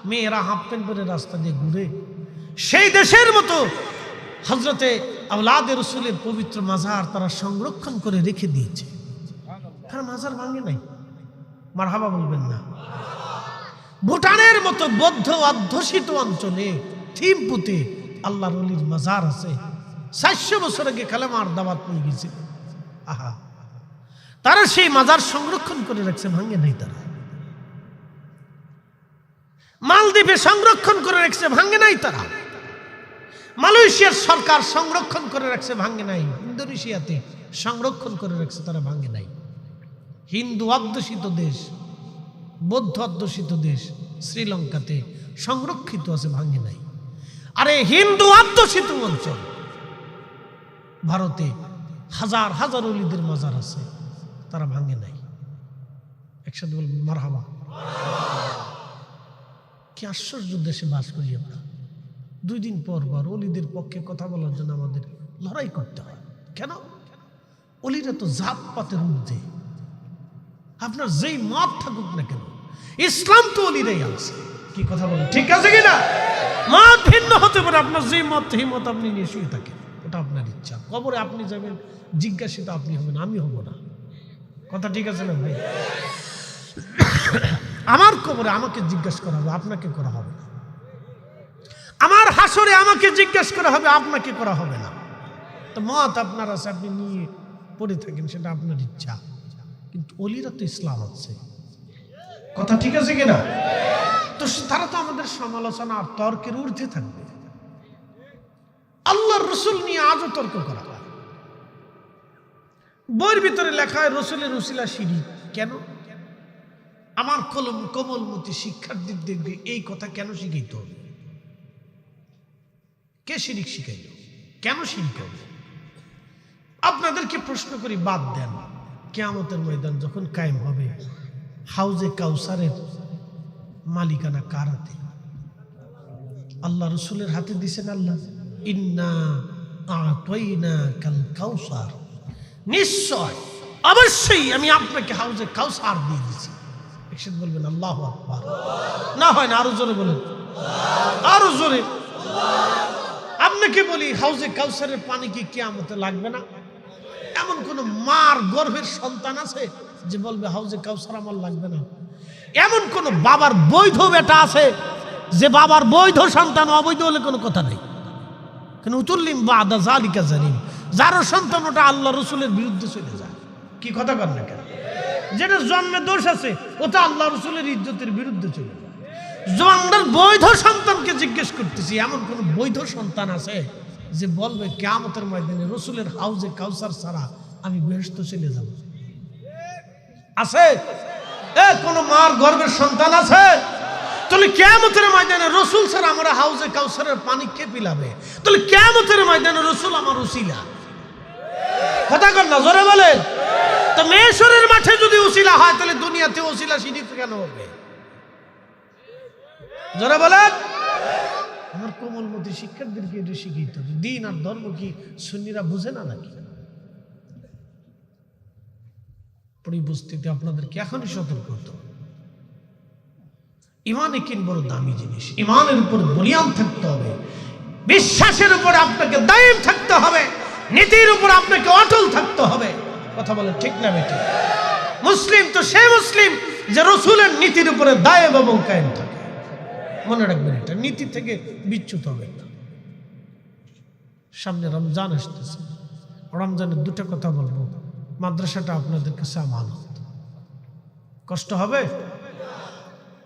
মেয়েরা হাফ প্যান্ট পরে রাস্তা দিয়ে ঘুরে, সেই দেশের মতো হযরতে আওলাদে রাসূলের পবিত্র মাজার তারা সংরক্ষণ করে রেখে দিয়েছে। তারা মাজার ভাঙে নাই। মারহাবা বলবেন না? ভুটানের মতো বৌদ্ধ অধ্যুষিত অঞ্চলে থিম্পুতে আল্লাহর ওলির মাজার আছে। 400 বছর আগে কালেমার দাওয়াত পেয়ে গেছে। আহা, তারা সেই মাজার সংরক্ষণ করে রাখছে, ভাঙে নাই। তারা মালদ্বীপে সংরক্ষণ করে রাখছে, ভাঙে নাই। তারা মালয়েশিয়ার সরকার সংরক্ষণ করে রাখছে, ভাঙে নাই। ইন্দোনেশিয়াতে সংরক্ষণ করে রাখছে, তারা ভাঙে নাই। হিন্দু অধ্যুষিত দেশ, বৌদ্ধ অধ্যুষিত দেশ শ্রীলঙ্কাতে সংরক্ষিত আছে, ভাঙে নাই। আরে হিন্দু অধ্যুষিত অঞ্চল ভারতে হাজার হাজার ওলিদের মাজার আছে, তারা ভাঙে নাই। একসাথে বলবেন মারহাবা। কি আশ্চর্য দেশে বাস করি আমরা। 2 দিন পর পর ওলিদের পক্ষে কথা বলার জন্য আমাদের লড়াই করতে হয়। কেন? ওলিরা তো জাত পাতের ঊর্ধ্বে। আপনার যেই মত থাকুক না কেন, ইসলাম তো ওলিরাই আছে। কি কথা বলেন? ঠিক আছে কিনা? মত ভিন্ন হতে পারে, আপনার যেই মত এই মত আপনি নিয়ে শুয়ে থাকেন, ওটা আপনার ইচ্ছা। কবরে আপনি যাবেন, জিজ্ঞাসিত আপনি হবেন, আমি হব না। কথা ঠিক আছে না ভাই? আমার কবরে আমাকে জিজ্ঞাসা করা হবে, আপনাকে করা হবে না। আমার হাসরে আমাকে জিজ্ঞাসা করা হবে, আপনাকে করা হবে না। তো মত আপনার আছে, আপনি নিয়ে পড়ে থাকেন, সেটা আপনার ইচ্ছা। কিন্তু ওলিরা তো ইসলাম আছে। কথা ঠিক আছে কিনা? তো তারা তো আমাদের সমালোচনা আর তর্কের ঊর্ধ্বে থাকবে। আল্লাহর রসুল নিয়ে আজও তর্ক করা হয়। বইয়ের ভিতরে লেখা হয় রসুলের উসিলা শিরিক। কেন? আমার কোমলমতি শিক্ষার্থীদেরকে এই কথা কেন শিখাইতে হবে? কে শিরিক শিখাইল? কেন শিরিক হবে? আপনাদেরকে প্রশ্ন করি, বাদ দেন, কিয়ামতের ময়দান যখন কায়েম হবে, হাউজে কাউসারের মালিকানা কার হাতে? আল্লাহ রসুলের হাতে দিছেন আল্লাহ। ইন্না আ'তাইনাকাল কাউসার, নিশ্চয় অবশ্যই আমি আপনাকে হাউজে কাউসার দিয়ে দিছি। একসাথে বলবেন আল্লাহু আকবার। না হয় না, আরো জোরে বলেন, আরো জোরে। আপনাকে বলি, হাউজে কাউসারের পানি কি কিয়ামতে লাগবে না? এমন কোন মার গর্ভের সন্তান আছে যে বলবে হাউজে কাউসার আমার লাগবে না? এমন কোন বাবার বৈধ বেটা আছে যে বাবার বৈধ সন্তান অবৈধ হলে কোনো কথা নেই? কিন্তু উতুল্লিম বাদা জালিকা জালিম, যারও সন্তান ওটা আল্লাহ রসুলের বিরুদ্ধে চলে যায়। কি কথা কর না কেন? যেটা জন্মে দোষ আছে ওটা আল্লাহ রসুলের ইজ্জতের বিরুদ্ধে চলে যায়। জন্মের বৈধ সন্তানকে জিজ্ঞেস করতেছি, এমন কোন বৈধ সন্তান আছে যে বলবে কিয়ামতের ময়দানে রসুলের হাউজে কাউসার ছাড়া আমি বেহেশতে চলে যাব? আছে? কোন মার গর্ভের সন্তান আছে? তাহলে কিয়ামতের ময়দানে রসুল ছাড়া আমরা হাউজে কাউসারের পানি কে পিলাবে? তাহলে কিয়ামতের ময়দানে রসুল আমার উসিলা। কথা কর না, জোরে বলে। তো মেশরের মাঠে যদি উসিলা হয় তাহলে দুনিয়াতে উসিলা শরীফ কেন হবে? জোরে বলেন। আমার কোমলমতি শিক্ষার্থীদেরকে এটা শিখিতে হবে। দিন আর ধর্ম কি সুন্নিরা বুঝে না নাকি? পরিবস্তিতে আপনাদেরকে এখনই সতর্ক হতে হবে। ইমান একিন বড় দামি জিনিস। ইমানের উপর বলিয়ান থাকতে হবে, বিশ্বাসের উপর আপনাকে দায়িম থাকতে হবে, নীতির উপর আপনাকে অটল থাকতে হবে। কথা বলে ঠিক না বেঠিক? মুসলিম তো সে মুসলিম যে রসুলের নীতির উপরে দায়িম এবং কায়েম থাকে। মনে রাখবেন, এটা নীতি থেকে বিচ্যুত হবে না। সামনে রমজান আসতেছে, রমজানের দুটো কথা বলবো। মাদ্রাসাটা আপনাদের কাছে আমানত। কষ্ট হবে?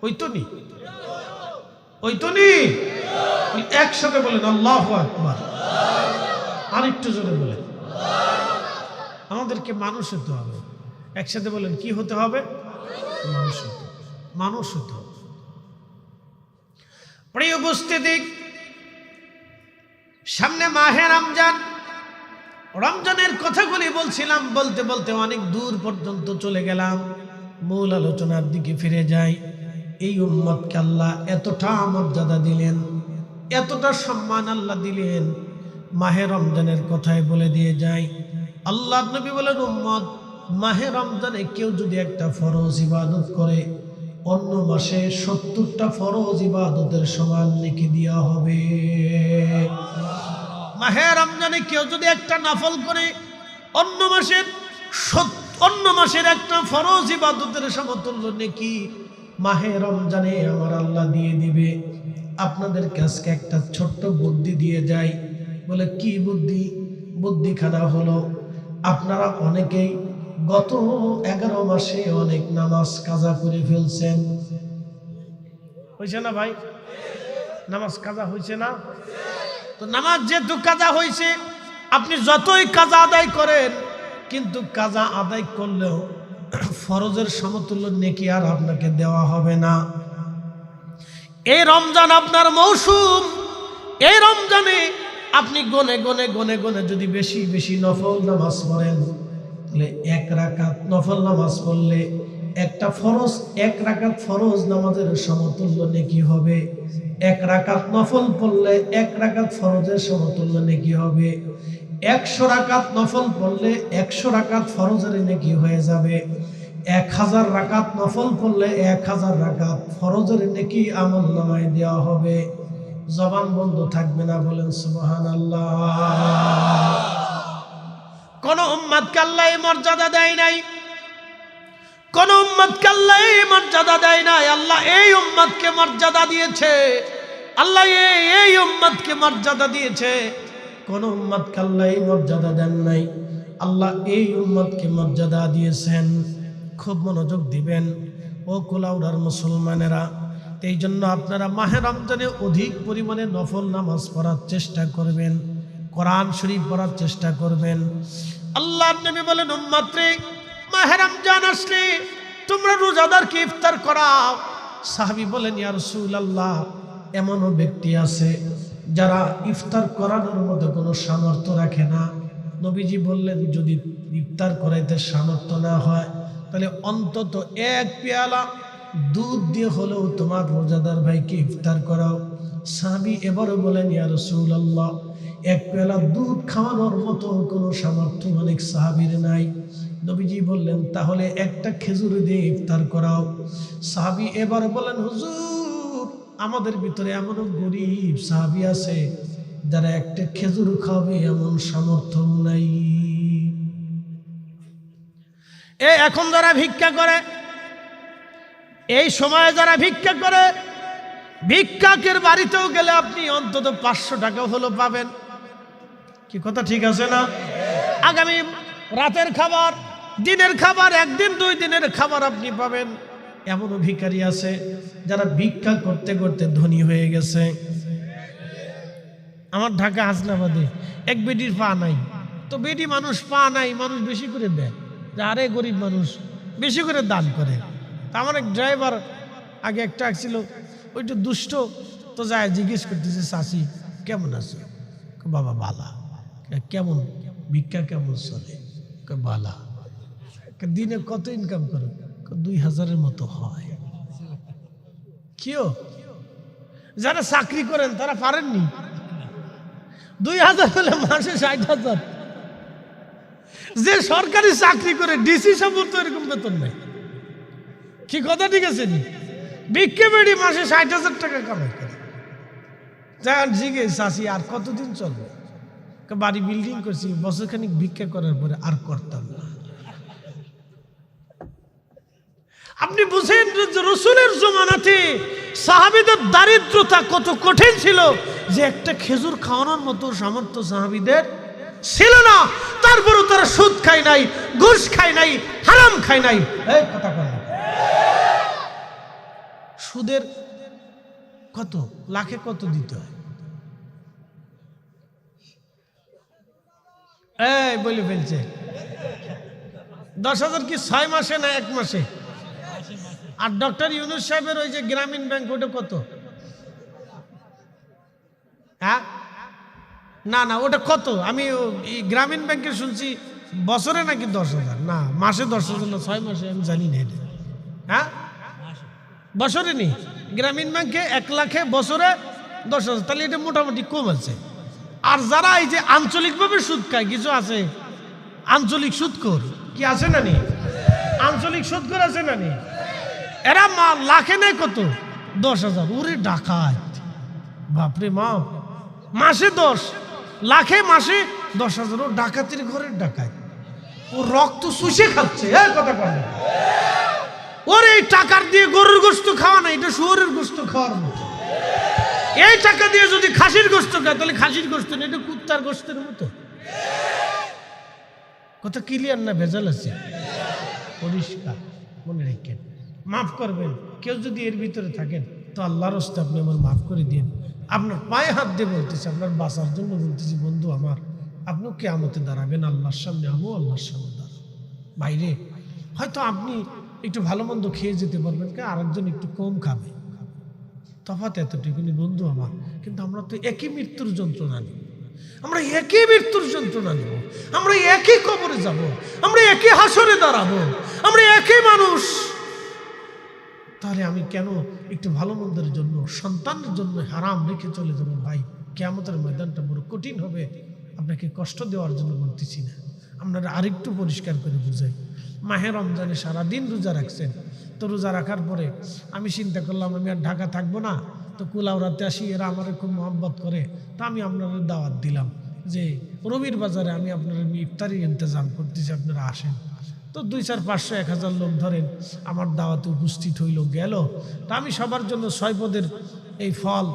ওই তো নি, ওই তো নি। একসাথে বলেন আল্লাহু আকবার। আরেকটু জোরে বলেন। আমাদেরকে মানুষ হতে হবে। একসাথে বলেন কি হতে হবে? মানুষ হতে হবে। মানুষ হতে হবে। প্রিয় উপস্থিতি, সামনে মাহে রমজান। রমজানের কথাগুলি বলছিলাম, বলতে বলতে অনেক দূর পর্যন্ত চলে গেলাম। মূল আলোচনার দিকে ফিরে যাই। এই উম্মতকে আল্লাহ এতটা মর্যাদা দিলেন, এতটা সম্মান আল্লাহ দিলেন, মাহে রমজানের কথাই বলে দিয়ে যাই। আল্লাহ নবী বলেন, উম্মত মাহে রমজানে কেউ যদি একটা ফরজ ইবাদত করে, অন্য মাসে 70টা ফরজ ইবাদতের সমান নেকি দেওয়া হবে। মাহে রমজানে কেউ যদি একটা নফল করে, অন্য মাসের একটা ফরজ ইবাদতের সমতুল্য নেকি মাহে রমজানে আমার আল্লাহ দিয়ে দিবে। আপনাদের কাছে একটা ছোট্ট বুদ্ধি দিয়ে যাই। বলে কি বুদ্ধি? বুদ্ধিখানা হলো, আপনারা অনেকেই গত 11 মাসে অনেক নামাজ কাজা করে ফেলছেন। হয়েছে না ভাই? নামাজ কাজা হয়েছে না? তো নামাজ যেহেতু কাজা হয়েছে, আপনি যতই কাজা আদায় করেন, কিন্তু কাজা আদায় করলেও ফরজের সমতুল্য নেকি আর আপনাকে দেওয়া হবে না। এই রমজান আপনার মৌসুম। এই রমজানে আপনি গনে গনে গনে গনে যদি বেশি বেশি নফল নামাজ পড়েন, তাহলে 1 রাকাত নফল নামাজ পড়লে একটা ফরজ, 1 রাকাত ফরজ নামাজের সমতুল্য নেকি হবে। 1 রাকাত নফল পড়লে 1 রাকাত ফরজের সমতুল্য নেকি হবে। 100 রাকাত নফল পড়লে 100 রাকাত ফরজের নেকি হয়ে যাবে। 1000 রাকাত নফল পড়লে 1000 রাকাত ফরজের নেকি আমলনামায় দেওয়া হবে। জবান বন্ধ থাকবে না, বলেন সুবহানাল্লাহ। কোন উম্মতকে আল্লাহ এই মর্যাদা দেয় নাই, কোন উম্মতকে আল্লাহ এই মর্যাদা দেয় নাই। আল্লাহ এই উম্মতকে মর্যাদা দিয়েছে। আল্লাহ এই উম্মতকে মর্যাদা দিয়েছে। কোন উম্মতকে আল্লাহ এই মর্যাদা দেন নাই। আল্লাহ এই উম্মতকে মর্যাদা দিয়েছেন। খুব মনোযোগ দিবেন ও কুলাউড়ার মুসলমানেরা। এই জন্য আপনারা মাহে রমজানে অধিক পরিমাণে নফল নামাজ পড়ার চেষ্টা করবেন, কোরআন শরীফ পড়ার চেষ্টা করবেন। আল্লাহর নবী বলেন, উম্মতরে মাহে রমজান আসলে তোমরা রোজাদারকে ইফতার করাও। সাহাবী বলেন, ইয়া রাসূলুল্লাহ, এমনও ব্যক্তি আছে যারা ইফতার করানোর মতো কোনো সামর্থ্য রাখে না। নবীজি বললেন, যদি ইফতার করাইতে সামর্থ্য না হয়, তাহলে অন্তত 1 পেয়ালা দুধ দিয়ে হলেও তোমার রোজাদার ভাইকে ইফতার করাও। সাহাবী এবারও বলেন, ইয়া রাসূলুল্লাহ, 1 পেয়ালা দুধ খাওয়ানোর মতো কোনো সামর্থ্য অনেক সাহাবীর নাই। নবীজি বললেন, তাহলে একটা খেজুর দিয়ে ইফতার করাও। সাহাবী এবার বলেন, হুজুর, আমাদের ভিতরে এমনও গরিব সাহাবী আছে যারা একটা খেজুর খাবে এমন সামর্থ্য নাই। এখন যারা ভিক্ষা করে, এই সময়ে যারা ভিক্ষা করে, ভিক্ষাকের বাড়িতেও গেলে আপনি অন্তত 500 টাকা হলো পাবেন। কি কথা ঠিক আছে না? আগামী রাতের খাবার, দিনের খাবার, একদিন 2 দিনের খাবার আপনি পাবেন। এমনও ভিখারি আছে যারা ভিক্ষা করতে করতে ধনী হয়ে গেছে। আমার ঢাকা হাসনাবাদে এক বেডির পা নাই, তো বেডি মানুষ পা নাই, মানুষ বেশি করে দেয়, আরে গরিব মানুষ বেশি করে দান করে। তা আমার এক ড্রাইভার আগে একটা ছিল, ওইটা দুষ্ট, তো যায় জিজ্ঞেস করতেছে, চাচি কেমন আছো? বাবা বালা। কেমন ভিক্ষা কেমন চলে? বালা। দিনে কত ইনকাম করো? 2000-এর মতো হয়। কেউ যারা চাকরি করেন তারা পারেননি? 2000 হলে মাসে 60,000। যে সরকারি চাকরি করে ডিসি সাহেব তো এরকম বেতন নেই। কি কথা ঠিক আছে? ভিক্ষে বেড়ি মাসে 60,000 টাকা কামাই করে। যান জিজ্ঞেস, চাষি আর কতদিন চলবে? বাড়ি বিল্ডিং করছি, বছরখানিক ভিক্ষা করার পরে আর করতাম না। আপনি বুঝেন রসুলের জমানাতে সাহাবীদের দারিদ্রতা কত কঠিন ছিল, যে একটা খেজুর খাওয়ানোর মতো সামর্থ্য সাহাবীদের ছিল না। তারপরও তারা সুদ খায় নাই, ঘুষ খায় নাই, হারাম খায় নাই। এই কথা বলে সুদের কত লাখে কত দিতে হয়? এই বলে ফেলছে 10,000 কি 6 মাসে না 1 মাসে? আর ডক্টর ইউনূস সাহেবের ওই যে গ্রামীণ ব্যাংক, ওটা কত? হ্যাঁ না না, ওটা কত? আমি গ্রামীণ ব্যাংকে শুনছি বছরে নাকি 10,000, না মাসে 10,000 না 6 মাসে, আমি জানি না এটা। হ্যাঁ বছরে নেই, গ্রামীণ ব্যাংকে 1 লাখে বছরে 10,000, তাহলে এটা মোটামুটি কম আছে। আর যারা এই যে আঞ্চলিকভাবে সুদ খায়, কিছু আছে আঞ্চলিক সুদখোর, কি আছে না নি? আঞ্চলিক সুদখোর আছে না নি? এরা লাখে নেয় কত? 10,000। ওরে ডাকাত, বাপরে মা, মাসে 10 লাখে মাসে 10,000। ও ডাকাতের ঘরের ডাকাত, ও রক্ত শুষে খাচ্ছে। কথা বলে ওর এই টাকার দিয়ে গরুর গোস্ত খাওয়া না, এটা শুয়োরের গোস্ত খাওয়ার মতো। এই টাকা দিয়ে যদি খাসির গোস্ত খায়, তাহলে খাসির গোস্ত না, এটা কুত্তার গোস্তের মতো। কথা ক্লিয়ার না? ভেজাল আছে? পরিষ্কার মনে রাখেন, মাফ করবেন। কেউ যদি এর ভিতরে থাকেন তো আল্লাহর রাস্তে আপনি আমার মাফ করে দিন। আপনার পায়ে হাত দিয়ে বলতেছি, আপনার বাঁচার জন্য বলতেছি, বন্ধু আমার, আপনিও কিয়ামতে দাঁড়াবেন আল্লাহর সামনে, আমিও আল্লাহর সামনে দাঁড়াবো। বাইরে হয়তো আপনি একটু ভালো মন্দ খেয়ে যেতে পারবেন, আরেকজন একটু কম খাবে, তফাৎ এতটুকুনি বন্ধু আমার। কিন্তু আমরা তো একই মৃত্যুর যন্ত্রণা নিব, আমরা একই মৃত্যুর যন্ত্রণা নিব, আমরা একই কবরে যাব, আমরা একই হাসরে দাঁড়াবো, আমরা একই মানুষ। তাহলে আমি কেন একটু ভালো মন্দের জন্য, সন্তানের জন্য হারাম রেখে চলে যাবো? ভাই, কিয়ামতের ময়দানটা বড় কঠিন হবে। আপনাকে কষ্ট দেওয়ার জন্য বলতেছি না, আপনারা আরেকটু পরিষ্কার করে বুঝাই। মাহে রমজানে সারাদিন রোজা রাখছেন, তো রোজা রাখার পরে আমি চিন্তা করলাম আমি আর ঢাকা থাকবো না, তো কুলাউড়াতে আসি, এরা আমার খুব মহব্বত করে, তা আমি আপনাদের দাওয়াত দিলাম যে রবির বাজারে আমি আপনার ইফতারি ইন্তজাম করতেছি, আপনারা আসেন। তো 200, 500, 1000 লোক ধরেন আমার দাওয়াতে উপস্থিত হইল, গেল। তা আমি সবার জন্য 6 পদের এই ফল,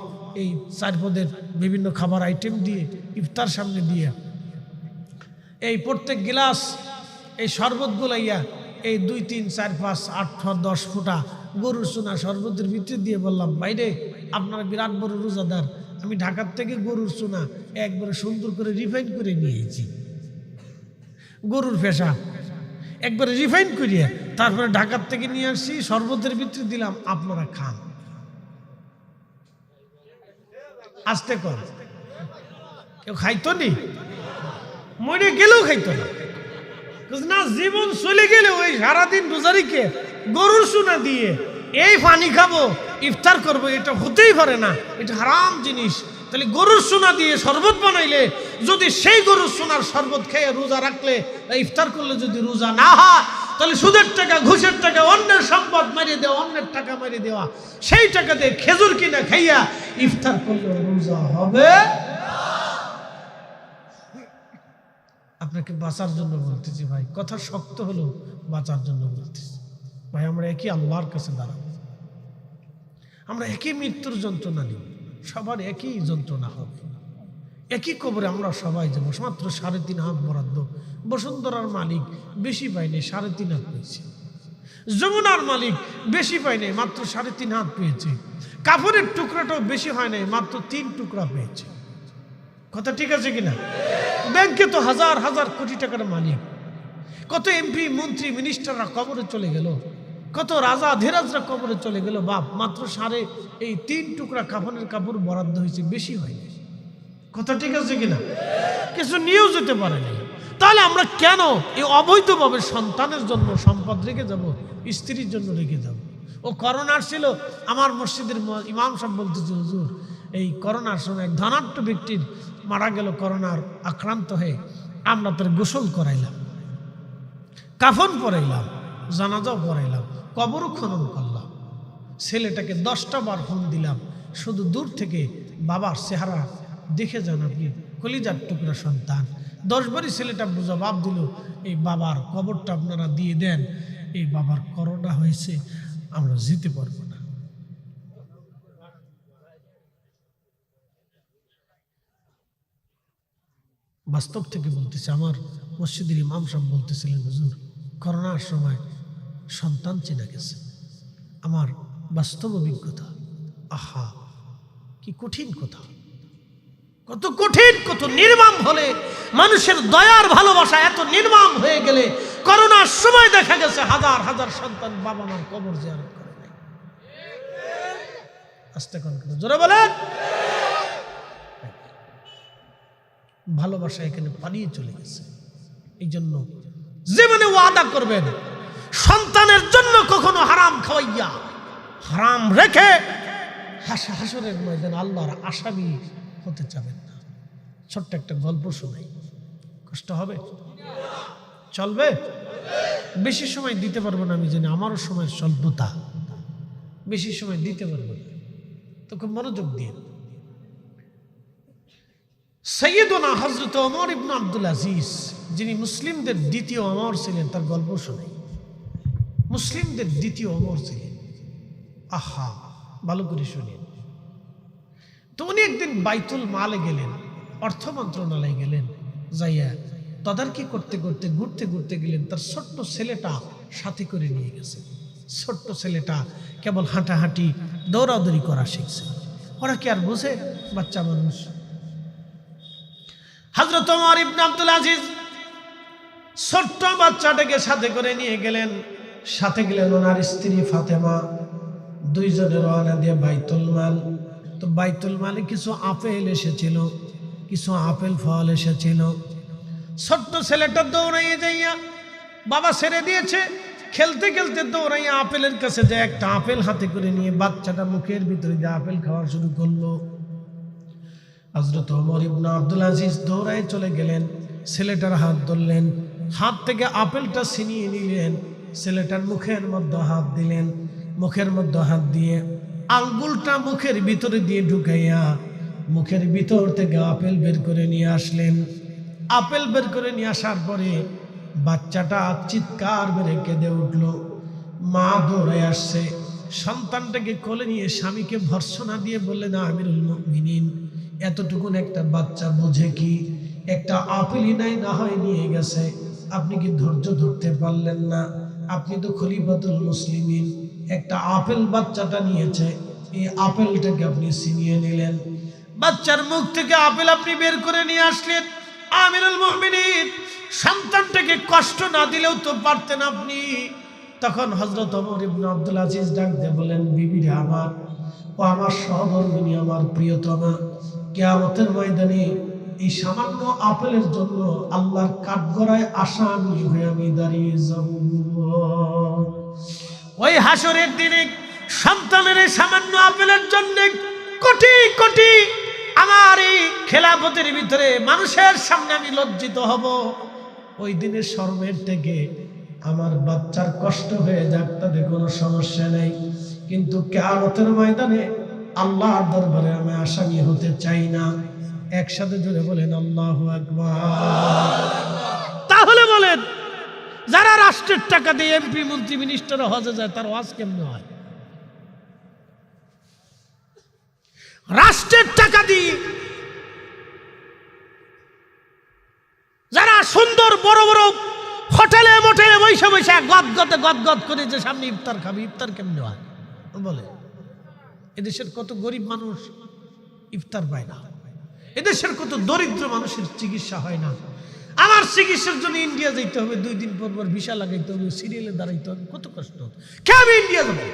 এই 4 পদের বিভিন্ন খাবার আইটেম দিয়ে ইফতার সামনে দিয়ে, এই প্রত্যেক গিলাস এই শরবত গুলাইয়া এই 2, 3, 4, 5, 8, 10 ফুটা গরুর সোনা শরবতের ভিতরে দিয়ে বললাম, বাইরে আপনারা বিরাট বড় রোজাদার, আমি ঢাকার থেকে গরুর সোনা একবারে সুন্দর করে রিফাইন করে নিয়েছি, গরুর ফেসা একবারে রিফাইন করিয়া তারপরে ঢাকার থেকে নিয়ে আসছি, শরবতের ভিতরে দিলাম, আপনারা খান। আস্তে কর, কেউ খাইতো নি, মরে গেলেও খাইতো না, না জীবন চলে গেলে ওই সারাদিন রোজারিকে গরুর সোনা দিয়ে এই পানি খাবো, ইফতার করবো, এটা হতেই পারে না, এটা হারাম জিনিস। তাহলে গরুর সোনা দিয়ে শরবত বানাইলে, যদি সেই গরুর সোনার শরবত খেয়ে রোজা রাখলে, ইফতার করলে যদি রোজা না হয়, তাহলে সুদের টাকা, ঘুষের টাকা, অন্যের সম্পদ মারিয়ে দেওয়া, অন্যের টাকা মারিয়ে দেওয়া, সেই টাকা দিয়ে খেজুর কিনা খাইয়া ইফতার করলে রোজা হবে। আপনাকে বাঁচার জন্য বলতেছি ভাই, কথা শক্ত হলো, বাঁচার জন্য বলতেছি ভাই। আমরা একই আল্লাহর কাছে দাঁড়াবো, আমরা একই মৃত্যুর যন্ত্রণা নিব, সবার একই যন্ত্রণা হবে, একই কবরে আমরা সবাই যাবো। মাত্র 3.5 হাত বরাদ্দ। বসুন্ধরার মালিক বেশি পায়নি, 3.5 হাত পেয়েছে। যমুনার মালিক বেশি পায়নি, মাত্র 3.5 হাত পেয়েছে। কাপড়ের টুকরাটাও বেশি হয় নাই, মাত্র 3 টুকরা পেয়েছে। কথা ঠিক আছে কিনা? ব্যাংকে তো হাজার হাজার কোটি টাকার মালিক। কত এমপি মন্ত্রী মিনিস্টাররা কবরে চলে গেল, কত রাজা ধীরাজরা কবরে চলে গেল। বাপ, মাত্র 3 টুকরা কাফনের কাপড় বরাদ্দ হয়েছে, বেশি হয়নি। কথা ঠিক আছে কিনা? কিছু নিয়েও যেতে পারে নাই। তাহলে আমরা কেন এই অবৈধভাবে সন্তানের জন্য সম্পদ রেখে যাব, স্ত্রীর জন্য রেখে যাব? ও করোনা আসছিল, আমার মসজিদের ইমাম সাহেব বলতেছে, হুজুর এই করোনার সময় এক ধনাঢ্য ব্যক্তির মারা গেল করোনার আক্রান্ত হয়ে, আমরা তার গোসল করাইলাম, কাফন পরাইলাম, জানাজাও পরাইলাম, কবরও খনন করলাম। ছেলেটাকে 10টা বার ফোন দিলাম, শুধু দূর থেকে বাবার চেহারা দেখে যান, আপনি কলিজার টুকরা সন্তান। 10 বারই ছেলেটা জবাব দিল, এই বাবার কবরটা আপনারা দিয়ে দেন, এই বাবার করোনা হয়েছে, আমরা যেতে পারবো না। বাস্তব থেকে বলতেছে, আমার মসজিদের ইমাম সাহেব বলতেছিলেন, হুজুর করোনার সময় সন্তান চেনা গেছে। আমার বাস্তব অভিজ্ঞতা। আহা, কি কঠিন কথা, কত কঠিন, কত নির্মম হলে মানুষের দয়ার ভালোবাসা এত নির্মম হয়ে গেলে করোনার সময় দেখা গেছে হাজার হাজার সন্তান বাবা মার কবর জিয়ারত করে নাই। আস্তে কোন জোরে বলেন। ভালোবাসা এখানে পালিয়ে চলে গেছে। এই জন্য জীবনে ওয়াদা করবেন, সন্তানের জন্য কখনো হারাম খাওয়াইয়া, হারাম রেখে হাসরের ময়দানে আল্লাহর আসামি হতে চাবেন না। ছোট্ট একটা গল্প শোনাই, কষ্ট হবে? চলবে? বেশি সময় দিতে পারবো না আমি জানি, আমারও সময় স্বল্পতা, বেশি সময় দিতে পারবো না, তো খুব মনোযোগ দিয়ে। সৈয়দনা হযরত ওমর ইবনে আব্দুল আজিজ, যিনি মুসলিমদের দ্বিতীয় ওমর ছিলেন, তার গল্প শোনাই। মুসলিমদের দ্বিতীয় ওমর ছিলেন। আহা, ভালো করে শুনেন। তো উনি একদিন বাইতুল মালে গেলেন, অর্থ মন্ত্রণালয়ে গেলেন, যাইয়া তদারকি করতে করতে ঘুরতে ঘুরতে গেলেন, তার ছোট্ট ছেলেটা সাথে করে নিয়ে গেছে। ছোট্ট ছেলেটা কেবল হাঁটাহাঁটি দৌড়াদৌড়ি করা শিখছে। ওরা কি আর বোঝে? বাচ্চা মানুষ। হযরত ওমর ইবনে আব্দুল আজিজ ছোট্ট বাচ্চাটাকে সাথে করে নিয়ে গেলেন। সাথে গেলেন ওনার স্ত্রী ফাতেমা। দুইজনে রওনা দিয়ে বাইতুল মাল। তো বাইতুল মালে কিছু আপেল এসেছিল, কিছু আপেল ফল এসেছিল। ছোট্ট ছেলেটা দৌড়াইয়ে যাইয়া, বাবা ছেড়ে দিয়েছে, খেলতে খেলতে দৌড়াইয়া আপেলের কাছে যায়, একটা আপেল হাতে করে নিয়ে বাচ্চাটা মুখের ভিতরে দিয়ে আপেল খাওয়া শুরু করলো। হযরত ওমর ইবনে আব্দুল আজিজ দৌড়ায় চলে গেলেন, ছেলেটার হাত ধরলেন, হাত থেকে আপেলটা ছিনিয়ে নিলেন, ছেলেটার মুখের মধ্যে হাত দিলেন, মুখের মধ্যে হাত দিয়ে আঙ্গুলটা মুখের ভিতরে দিয়ে ঢুকাইয়া মুখের ভিতর থেকে আপেল বের করে নিয়ে আসলেন। আপেল বের করে নিয়ে আসার পরে বাচ্চাটা চিৎকার বেড়ে কেঁদে উঠল। মা দৌড়ে আসছে, সন্তানটাকে কোলে নিয়ে স্বামীকে ভর্ৎসনা দিয়ে বললেন, আমিরুল মুমিনিন, এতটুকুন একটা বাচ্চা বুঝে কি? একটা আপেলই নাই, না হয় নিয়ে গেছে, আপনি কি ধৈর্য ধরতে পারলেন না? আপনি তো খলিফাতুল মুসলিমিন, একটা আপেল বাচ্চাটা নিয়েছে, এই আপেলটাকে আপনি ছিনিয়ে নিলেন, বাচ্চার মুখ থেকে আপেল আপনি বের করে নিয়ে আসলেন। আমিরুল মুমিনিন, সন্তানটাকে কষ্ট না দিলেও তো পারতেন আপনি। তখন হযরত ওমর ইবনে আব্দুল আজিজ ডাক দিয়ে বলেন, বিবিরে আমার, ও আমার সহধর্মিনী, আমার প্রিয়তমা, কিয়ামতের ময়দানে এই সামান্য আপেলের জন্য আল্লাহর কাঠগড়ায় আসামি হয়ে আমি দাঁড়িয়ে যাব। ওই হাসরের দিনে সন্তানের সামান্য আপেলের জন্য কোটি কোটি আমার এই খেলাফতের ভিতরে মানুষের সামনে আমি লজ্জিত হব। ওই দিনের শরমের থেকে আমার বাচ্চার কষ্ট হয়ে যাক, তাতে কোনো সমস্যা নেই, কিন্তু কিয়ামতের ময়দানে আল্লাহর দরবারে আমি আসামি হতে চাই না। একসাথে জোরে বলেন আল্লাহু আকবার। রাষ্ট্রের টাকা দিয়ে এমপি মন্ত্রী মিনিস্টার হজে যায়, তার ওয়াজ কেমনে হয়? রাষ্ট্রের টাকা দিয়ে যারা সুন্দর বড় বড় হোটেলে মোটেলে বসে বসে গদগদ করে যে সামনে ইফতার খাবে, ইফতার কেমনে হয় বলে? এদেশের কত গরিব মানুষ ইফতার পায় না, এদেশের কত দরিদ্র মানুষের চিকিৎসা হয় না। আমার চিকিৎসার জন্য ইন্ডিয়া যেতে হবে, 2 দিন পর পর ভিসা লাগাইতে হবে, সিরিয়ালে দাঁড়াইতে হবে, কত কষ্ট। কে আমি ইন্ডিয়া যাবো?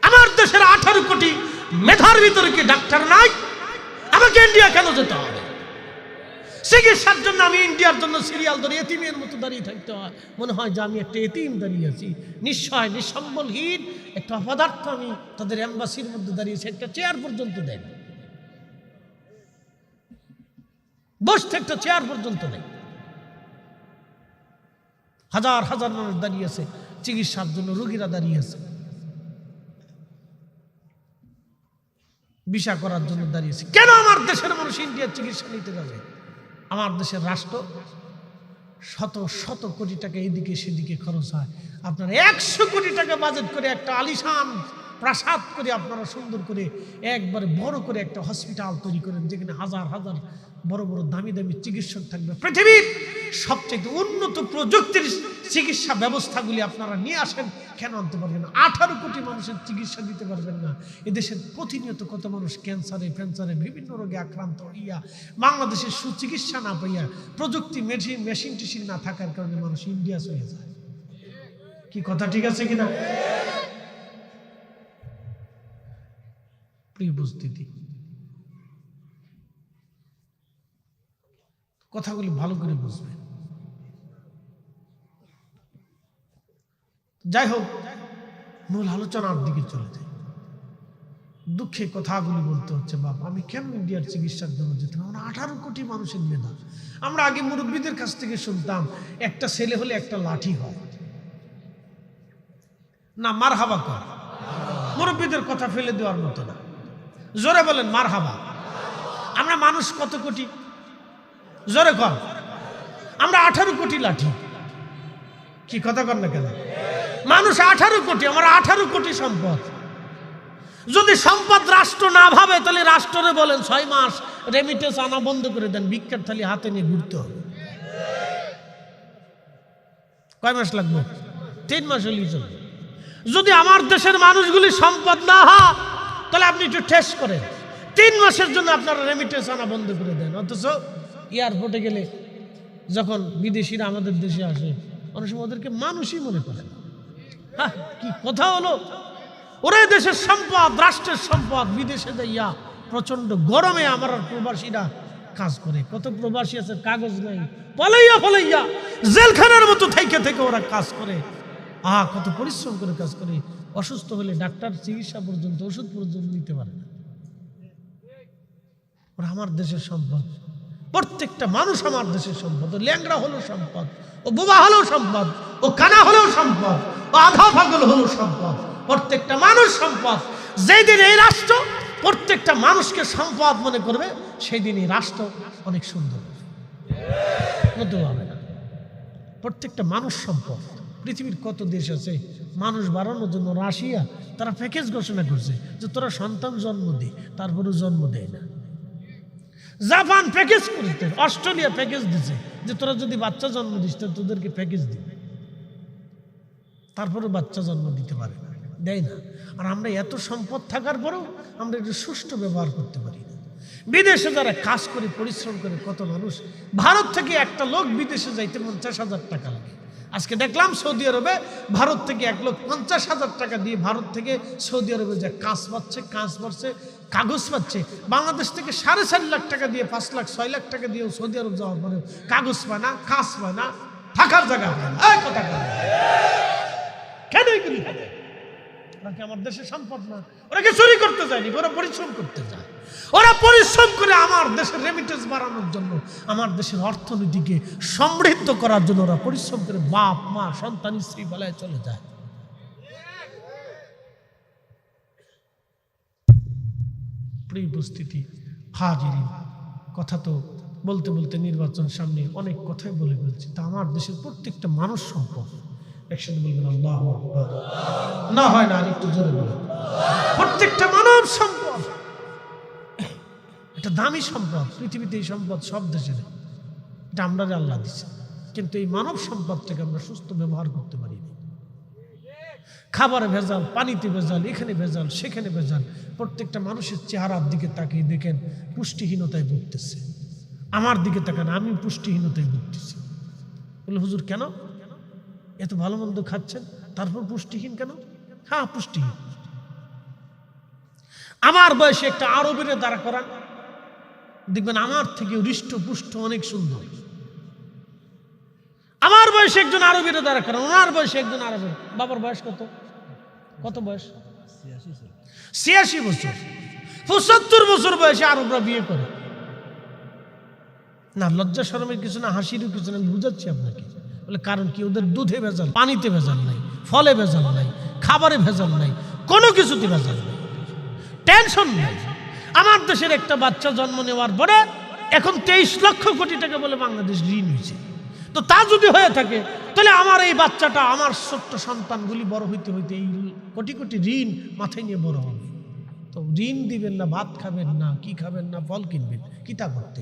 আমার দেশের 18 কোটি মেধার ভিতরে কি ডাক্তার নাই? আমাকে ইন্ডিয়া কেন যেতে হবে? চিকিৎসার জন্য আমি ইন্ডিয়ার জন্য সিরিয়াল ধরে এতিমের মতো দাঁড়িয়ে থাকতে হয়, মনে হয় যে আমি একটা এতিম দাঁড়িয়ে আছি, নিঃসহায় নিঃসম্বলহীন একটা অপদার্থ। আমি তাদের এম্বাসির মধ্যে দাঁড়িয়েছি, একটা চেয়ার পর্যন্ত দেন, বসতে একটা চেয়ার পর্যন্ত নেই। হাজার হাজার মানুষ দাঁড়িয়ে আছে চিকিৎসার জন্য, রোগীরা দাঁড়িয়ে আছে ভিসা করার জন্য দাঁড়িয়েছে। কেন আমার দেশের মানুষ ইন্ডিয়ার চিকিৎসা নিতে যাবে? আমার দেশের রাষ্ট্র শত শত কোটি টাকা এদিকে সেদিকে খরচ হয়। আপনারা 100 কোটি টাকা বাজেট করে একটা আলিশান প্রাসাদ করে আপনারা সুন্দর করে একবারে বড় করে একটা হসপিটাল তৈরি করেন, যেখানে হাজার হাজার বড় বড় দামি দামি চিকিৎসক থাকবে। পৃথিবীর সবচেয়ে উন্নত প্রযুক্তির চিকিৎসা ব্যবস্থাগুলি আপনারা নিয়ে আসেন, কেন আনতে পারবেন না? 18 কোটি মানুষের চিকিৎসা দিতে পারবেন না? এদেশের প্রতিনিয়ত কত মানুষ ক্যান্সারে ফ্যান্সারে বিভিন্ন রোগে আক্রান্ত হইয়া, বাংলাদেশের সুচিকিৎসা না পাইয়া, প্রযুক্তি মেশিন টেশিন না থাকার কারণে মানুষ ইন্ডিয়া চলে যায়। কি কথা ঠিক আছে কিনা? প্রিয় উপস্থিতি, কথাগুলি ভালো করে বুঝবেন। যাই হোক, মূল আলোচনার দিকে চলে যায়। দুঃখে কথাগুলি বলতে হচ্ছে, বাপ আমি কেন ইন্ডিয়ার চিকিৎসার জন্য যেতাম? আমরা 18 কোটি মানুষের মেধা। আমরা আগে মুরব্বীদের কাছ থেকে শুনতাম একটা ছেলে হলে একটা লাঠি হয় না, মারহাবা কর। মুরব্বীদের কথা ফেলে দেওয়ার মতো না, জোরে বলেন মারহাবা। আমরা মানুষ কত কোটি? জোরে কর। আমরা 18 কোটি লাঠি। কি কথা কর না কেন? মানুষ 18 কোটি, আমার 18 কোটি সম্পদ। যদি সম্পদ রাষ্ট্র না ভাবে, তাহলে রাষ্ট্রে বলেন 6 মাস রেমিটেন্স আনা বন্ধ করে দেন, ভিক্ষার থালি হাতে নিয়ে ঘুরতে হবে। কয় মাস লাগবে? 3 মাস হলেই চলবে। যদি আমার দেশের মানুষগুলি সম্পদ না হয়, তাহলে আপনি একটু টেস্ট করেন, 3 মাসের জন্য আপনারা রেমিটেন্স আনা বন্ধ করে দেন। অথচ এয়ারপোর্টে গেলে যখন বিদেশিরা আমাদের দেশে আসে, অনেক সময় ওদেরকে মানুষই মনে করে না। হ্যাঁ, কি কথা হলো? ওরা দেশের সম্পদ, রাষ্ট্রের সম্পদ, বিদেশে যাইয়া প্রচন্ড গরমে আমার প্রবাসীরা কাজ করে। কত প্রবাসী আছে কাগজ নাই, পলাইয়া পলাইয়া জেলখানার মতো থেকে থেকে ওরা কাজ করে। কত পরিশ্রম করে কাজ করে। অসুস্থ হলে ডাক্তার চিকিৎসা পর্যন্ত, ওষুধ পর্যন্ত নিতে পারে না। ওরা আমার দেশের সম্পদ। প্রত্যেকটা মানুষ আমার দেশের সম্পদ। ও ল্যাংড়া হলেও সম্পদ, ও বোবা হলেও সম্পদ, ও কানা হলেও সম্পদ, ও আধা পাগল হলেও সম্পদ। প্রত্যেকটা মানুষ সম্পদ। যেই দিন এই রাষ্ট্র প্রত্যেকটা মানুষকে সম্পদ মনে করবে, সেই দিন এই রাষ্ট্র অনেক সুন্দর হবে না। প্রত্যেকটা মানুষ সম্পদ। পৃথিবীর কত দেশ আছে মানুষ বাড়ানোর জন্য, রাশিয়া তারা প্যাকেজ ঘোষণা করছে যে তোরা সন্তান জন্ম দে, তারপরেও জন্ম দেয় না। জাপান প্যাকেজ করতে, অস্ট্রেলিয়া প্যাকেজ দিছে যে তোরা যদি বাচ্চা জন্ম দিস তো তোদেরকে প্যাকেজ দিবে, তারপরে বাচ্চা জন্ম দিতে পারে না, দেয় না। আর আমরা এত সম্পদ থাকার পরেও আমরা একটু সুষ্ঠু ব্যবহার করতে পারি না। বিদেশে যারা কাজ করে পরিশ্রম করে কত মানুষ, ভারত থেকে একটা লোক বিদেশে যাইতে 50,000 টাকা লাগে। আজকে দেখলাম সৌদি আরবে ভারত থেকে 1,50,000 টাকা দিয়ে ভারত থেকে সৌদি আরবে যে কাজ পাচ্ছে, কাগজ পাচ্ছে। বাংলাদেশ থেকে 4.5 লাখ টাকা দিয়ে, 5 লাখ 6 লাখ টাকা দিয়ে সৌদি আরব যাওয়ার পরে কাগজ পায় না, কাজ পায় না, থাকার জায়গা পায় না। কথা কেন এগুলি হবে? ওরা কি আমার দেশের সম্পদ না? ওরা কি চুরি করতে যায়নি, ওরা পরিশ্রম করতে যায়। ওরা পরিশ্রম করে আমার দেশের রেমিটেন্স বাড়ানোর জন্য, আমার দেশের অর্থনীতিকে সমৃদ্ধ করার জন্য ওরা পরিশ্রম করে বাপ মা সন্তান স্ত্রী বেলায় চলে যায়। প্রিয় উপস্থিতি, হাজিরিন, কথা তো বলতে বলতে নির্বাচন সামনে অনেক কথাই বলে ফেলছি। তা আমার দেশের প্রত্যেকটা মানুষ সম্পদ। একসাথে বলবেন আল্লাহু আকবার। না হয় না, আর একটু জোরে বলুন। প্রত্যেকটা মানব সম্পদ এটা দামি সম্পদ। পৃথিবীতে এই সম্পদ সব দেশে নেই, এটা আমরা আল্লাহ দিচ্ছে। কিন্তু এই মানব সম্পদটাকে আমরা সুস্থ ব্যবহার করতে পারি না। খাবারে ভেজাল, পানিতে ভেজাল, এখানে ভেজাল, সেখানে ভেজাল। প্রত্যেকটা মানুষের চেহারার দিকে তাকিয়ে দেখেন পুষ্টিহীনতায় ভুগতেছে। আমার দিকে তাকান, আমি পুষ্টিহীনতায় ভুগতেছি। বলে হুজুর কেন এত ভালো মন্দ খাচ্ছেন তারপর পুষ্টিহীন কেন? হ্যাঁ পুষ্টিহীন। আমার বয়সে একটা আরবের দাঁড়া করান, দেখবেন আমার থেকে হৃষ্ট পুষ্ট অনেক সুন্দর। আমার বয়সে একজন আরবের দাঁড়া করান, ওনার বয়সে একজন আরবের। বাবার বয়স কত? কত বয়স? 86 বছর। 75 বছর বয়সে আরবরা বিয়ে করে না। লজ্জা শরমের কিছু না, হাসিরও কিছু না। বুঝাচ্ছি আপনাকে। বলে কারণ কি? ওদের দুধে ভেজাল, পানিতে ভেজাল নাই, ফলে ভেজাল নাই, খাবারে ভেজাল নাই, কোনো কিছুতে ভেজাল নাই, টেনশন নাই। আমার দেশের একটা বাচ্চা জন্ম নেওয়ার পরে এখন 23 লক্ষ কোটি টাকা বলে বাংলাদেশ ঋণ হয়েছে। তো তা যদি হয়ে থাকে তাহলে আমার এই বাচ্চাটা, আমার ছোট্ট সন্তানগুলি বড় হইতে হইতে এই কোটি কোটি ঋণ মাথায় নিয়ে বড় হবে। তো ঋণ দিবেন না, ভাত খাবেন না, কি খাবেন না, ফল কিনবেন, কি তা করতে?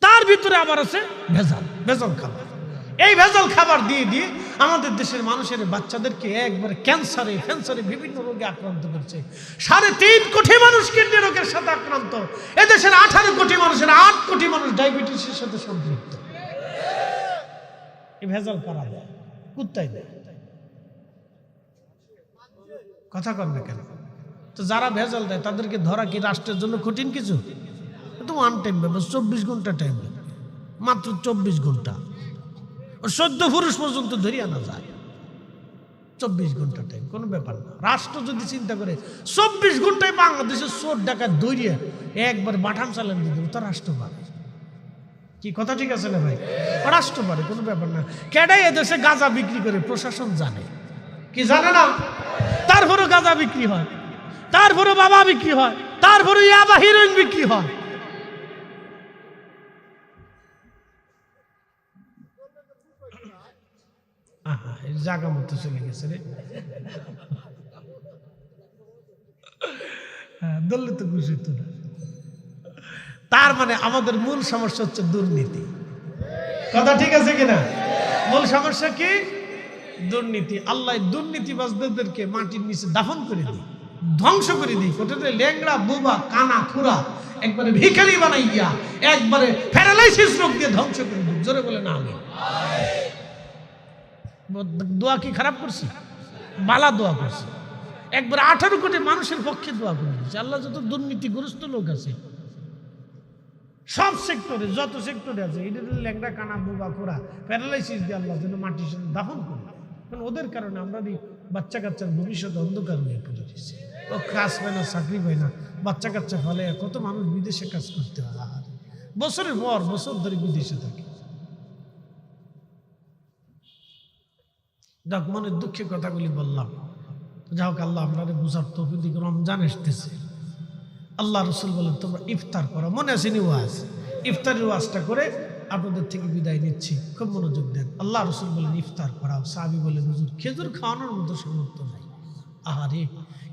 তার ভিতরে আবার আছে ভেজাল, ভেজাল খাবার। এই ভেজাল খাবার দিয়ে দিয়ে আমাদের দেশের মানুষের বাচ্চাদেরকে একবারে ক্যান্সারে বিভিন্ন রোগে আক্রান্ত করছে। 3.5 কোটি মানুষ কিডনি রোগের সাথে আক্রান্ত। এদেশের 18 কোটি মানুষের 8 কোটি মানুষ ডায়াবেটিসের সাথে সম্পৃক্ত। এই ভেজাল কারা দেয়? কুত্তাই দেয়। কথা কন না কেন? তো যারা ভেজাল দেয় তাদেরকে ধরা কি রাষ্ট্রের জন্য কঠিন কিছু? তো ওয়ান টাইম ব্যাপার, 24 ঘন্টা টাইম, মাত্র 24 ঘন্টা। 14 পুরুষ পর্যন্ত ধরে আনা যায়। 24 ঘন্টা টাইম, কোনো ব্যাপার না। রাষ্ট্র যদি চিন্তা করে 24 ঘন্টায় বাংলাদেশের চোর ডাকাত ধরিয়ে একবার বাটাম চালান দিতে, তা রাষ্ট্র পারে। কি কথা ঠিক আছে না ভাই? রাষ্ট্র পারে, কোনো ব্যাপার না। কেডাই এদেশে গাঁজা বিক্রি করে প্রশাসন জানে কি জানে না? তারপরে গাঁজা বিক্রি হয়, তারপরে বাবা বিক্রি হয়, তারপরে ইয়াবা হিরোইন বিক্রি হয়। জায়গা মতো চলে গেছে রে। দললে তো খুশি তো না। তার মানে আমাদের মূল সমস্যা হচ্ছে দুর্নীতি। কথা ঠিক আছে কিনা? মূল সমস্যা কি? দুর্নীতি। আল্লাহ দুর্নীতিবাজদেরকে মাটির নিচে দাফন করে দিই, ধ্বংস করে দিই। কোথাতে ল্যাংড়া, বুবা, কানা, খুরা একবারে ভিখারি বানাইয়া একবারে প্যারালাইসিস রোগ দিয়ে ধ্বংস করে দিই। জোরে বলে না আমি দোয়া কি খারাপ করছি? বালা দোয়া করছি। একবার 18 কোটি মানুষের পক্ষে দোয়া করে দিচ্ছে। আল্লাহ যত দুর্নীতিগ্রস্ত লোক আছে সব সেক্টরে, যত সেক্টরে আছে, এদের ল্যাংড়া, কানা, বুবা, খোরা, প্যারালাইসিস দিয়ে আল্লাহ যেন মাটির সাথে দাফন করে। কারণ ওদের কারণে আমরা বাচ্চা কাচ্চার ভবিষ্যৎ অন্ধকার হয়ে পড়ে দিচ্ছি। ও কাজ পায় না, চাকরি পায় না, বাচ্চা কাচ্চা ফলে কত মানুষ বিদেশে কাজ করতে হয়। আর বছরের পর বছর ধরে বিদেশে থাকে। যাক, মনের দুঃখে কথাগুলি বললাম। যাই হোক, আল্লাহ আপনাদের বুঝার তৌফিক দিক। রমজান আসতেছে, আল্লাহ রসুল বলেন তোমরা ইফতার করো। মনে আছে নি ওয়াজ? ইফতারের ওয়াজটা করে আপনাদের থেকে বিদায় নিচ্ছি, খুব মনোযোগ দেন। আল্লাহ রসুল বলেন ইফতার করাও। সাহাবী বলেন হুজুর খেজুর খাওয়ানোর মতো সামর্থ্য নাই। আহারে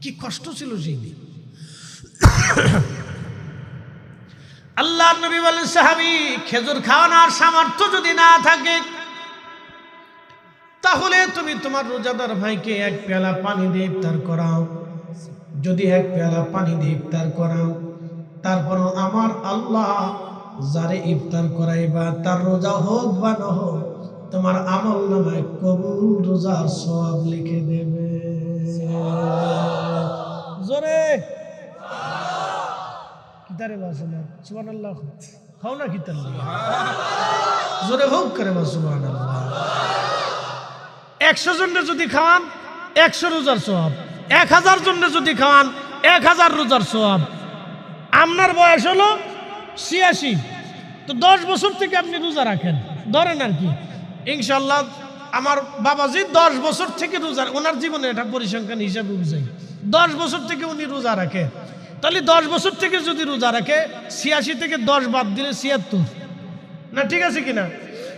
কি কষ্ট ছিল সেই দিন। আল্লাহ নবী বলেন সাহাবী, খেজুর খাওয়ানোর সামর্থ্য যদি না থাকে তাহলে তুমি তোমার রোজাদার ভাইকে 1 পেয়ালা পানি দিয়ে ইফতার করাও। যদি 1 পেয়ালা পানি দিয়ে ইফতার করাও, তারপরও আমার আল্লাহ যারে ইফতার করাইবা তার রোজা হোক বা না হোক, তোমার আমল নামায় কবুল রোজার সওয়াব লিখে দেবে। জোরে কিতারে বাসনা সুবহানাল্লাহ খাও না কিতার জোরে হোক করে বা সুবহানাল্লাহ। 100 জনের যদি খাওয়ান 100 রোজার সওয়াব, 1000 জনের যদি খাওয়ান 1000 রোজার সওয়াব। আপনার বয়স হলো 86, তো 10 বছর থেকে আপনি রোজা রাখেন ধরেন আর কি। ইনশাল্লাহ আমার বাবাজি 10 বছর থেকে রোজা, ওনার জীবনে এটা পরিসংখ্যান হিসাবে বুঝাই, 10 বছর থেকে উনি রোজা রাখে। তাহলে 10 বছর থেকে যদি রোজা রাখে 86 থেকে 10 বাদ দিলে 76, না ঠিক আছে কিনা?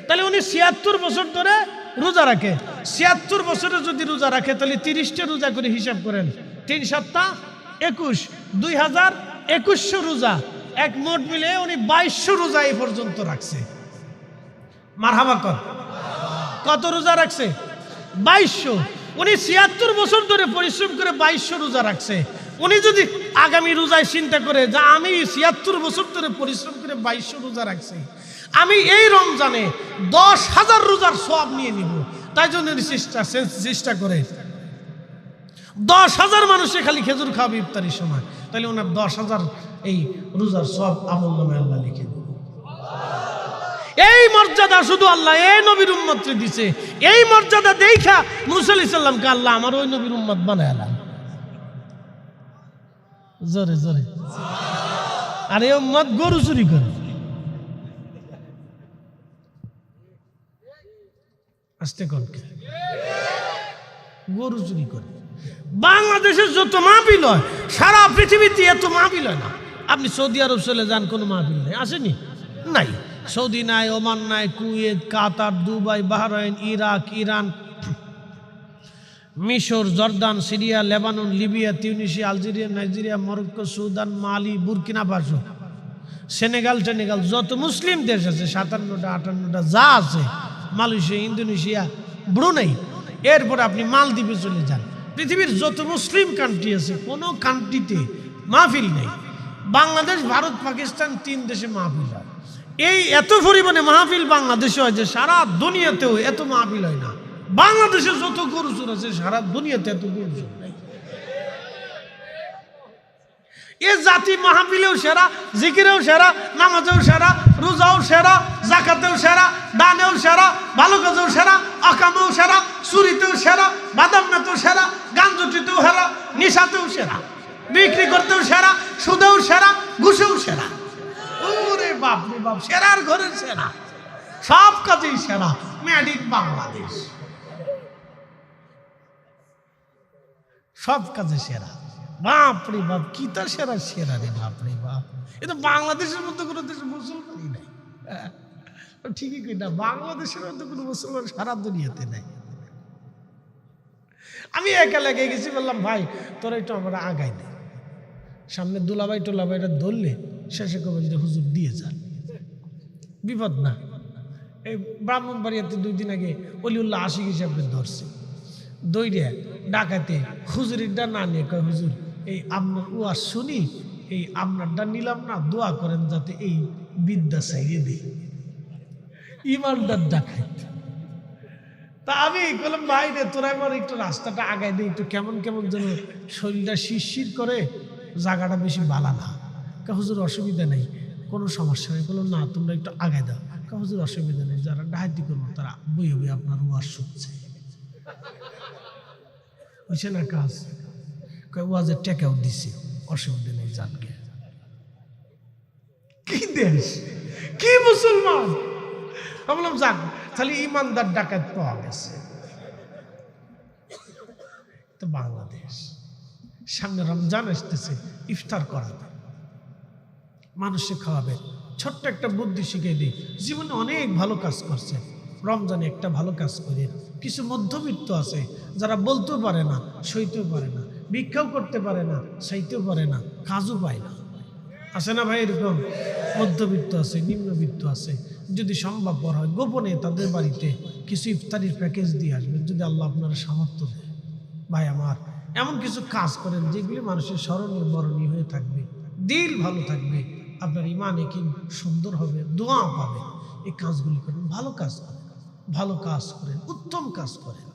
তাহলে উনি 76 বছর ধরে রোজা রাখে। 76 বছরে যদি রোজা রাখে তাহলে 30টা রোজা করে হিসাব করেন, 3 7 21, 2021 রোজা, এক মোট মিলে উনি 2200 রোজা এই পর্যন্ত রাখছে। মারহাবা কর। কত রোজা রাখছে? 2200। উনি 76 বছর ধরে পরিশ্রম করে 2200 রোজা রাখছে। উনি যদি আগামী রোজায় চিন্তা করে যে আমি 76 বছর ধরে পরিশ্রম করে 2200 রোজা রাখছি, আমি এই রমজানে 10,000 রোজার সওয়াব নিয়ে নিব, তাই জন্য চেষ্টা করে 10,000 মানুষে খালি খেজুর খাওয়াবে ইফতারির সময়, তাহলে ওনার 10,000 এই রোজার সওয়াব আমল নামে আল্লাহ লিখে দেবে। এই মর্যাদা শুধু আল্লাহ এই নবীর উম্মতকে দিছে। এই মর্যাদা দেখা মুসা আলাইহিস সালামকে আল্লাহ আমার ওই নবীর উম্মত বানায়ালাম। জোরে জোরে। আর এই উম্মত গরু চুরি করে, আস্তে কর, গরু চুরি করে। বাংলাদেশের যত মাহফিল হয় সারা পৃথিবীতে এত মাহফিল হয় না। আপনি সৌদি আরব চলে যান, কোনো মাহফিল নেই, আসেনি? নাই। সৌদি নাই, ওমান নাই, Kuwait, Qatar, Dubai, Bahrain, Iraq, Iran, মিশর, Jordan, Syria, Lebanon, Libya, Tunisia, Algeria, Nigeria, Morocco, Sudan, Mali, Burkina Faso, Senegal, যত মুসলিম দেশ আছে 57টা 58টা যা আছে, মালয়েশিয়া, ইন্দোনেশিয়া, ব্রুনেই, এরপর আপনি মালদ্বীপে চলে যান, পৃথিবীর যত মুসলিম কান্ট্রি আছে কোনো কান্ট্রিতে মাহফিল নেই। বাংলাদেশ, ভারত, পাকিস্তান 3 দেশে মাহফিল হয়। এই এত পরিমাণে মাহফিল বাংলাদেশে হয় যে সারা দুনিয়াতেও এত মাহফিল হয় না। বাংলাদেশে যত গরু চোর আছে সারা দুনিয়াতে এত গরু চোর নাই। এ জাতি মাহফিলেও সেরা, জিকিরেও সেরা, নামাজেও সেরা, রোজাও সেরা, জাকাতেও সেরা, দানেও সেরা, ভালো কাজেও সেরা, আকামেও সেরা, চুরিতেও সেরা, বাদাম নাতেও সেরা, গাঞ্জটিতেও সেরা, নিশাতেও সেরা, বিক্রি করতেও সেরা, সুদেও সেরা, ঘুষেও সেরা। ওরে বাপ রে বাপ, সেরার ঘরের সেরা, সব কাজেই সেরা, মেড ইন বাংলাদেশ, সব কাজে সেরা। বাপ রে বাপ, কি তার সেরা, সেরা রে বাপ রে বাপ। এ তো বাংলাদেশের মধ্যে কোনো দেশে মুসলমানই নাই। ঠিকই কই না, বাংলাদেশের মধ্যে কোনো মুসলমান সারা দুনিয়াতে নাই। আমি একা লেগে গেছি, বললাম ভাই তোরা একটু আমরা আগাই দে, সামনে দুলাভাই টোলাভাইটা ধরলে শেষে কবেন যে হুজুর দিয়ে যান, বিপদ না। এই ব্রাহ্মণবাড়িয়াতে 2 দিন আগে অলিউল্লাহ আশিক হিসাবে ধরছে, দইরে ডাকাতে হুজুরিরটা না নিয়ে কয় হুজুর এই আপনার ওয়াজ শুনি, এই আপনারটা নিলাম না, দোয়া করেন যাতে এই বিদ্যা চাইয়ে দিই, ইমানদার ডাকাত। তা আমি বললাম ভাই রে তোরা আমার একটু রাস্তাটা আগায় দিই, একটু কেমন কেমন যেন শরীরটা শিরশির করে, জায়গাটা বেশি বালা না। হুজুর অসুবিধা নেই, কোনো সমস্যা নেই। বললাম না তোমরা একটু আগায় দাও। হুজুর অসুবিধা নেই, যারা ডাহাতি করবো তারা বই বই আপনার ওয়াজ শুনছে, বুঝছে না কাজ, ওয়াজের টেকাও দিছে, অসুবিধা নেই, জানকে। কি দেশ, কি মুসলমান! আমি বললাম যাক, তাহলে ইমানদার ডাকাত পাওয়া গেছে। তো বাংলাদেশ সামনে রমজান আসতেছে, ইফতার করাবে, মানুষে খাওয়াবে। ছোট্ট একটা বুদ্ধি শিখিয়ে দিই, জীবনে অনেক ভালো কাজ করছে, রমজানে একটা ভালো কাজ করে। কিছু মধ্যবিত্ত আছে যারা বলতেও পারে না, সইতেও পারে না, ভিক্ষাও করতে পারে না, সইতেও পারে না, কাজও পায় না, আছে না ভাই? এরকম মধ্যবিত্ত আছে, নিম্নবিত্ত আছে। যদি সম্ভবপর হয় গোপনে তাদের বাড়িতে কিছু ইফতারির প্যাকেজ দিয়ে আসবেন, যদি আল্লাহ আপনারা সামর্থ্য দেয়। ভাই আমার, এমন কিছু কাজ করেন যেগুলি মানুষের স্মরণীয় বরণীয় হয়ে থাকবে, দিল ভালো থাকবে, আপনার ইমান একিন সুন্দর হবে, দোয়া পাবে। এই কাজগুলি করেন, ভালো কাজ করেন, ভালো কাজ করেন, উত্তম কাজ করেন।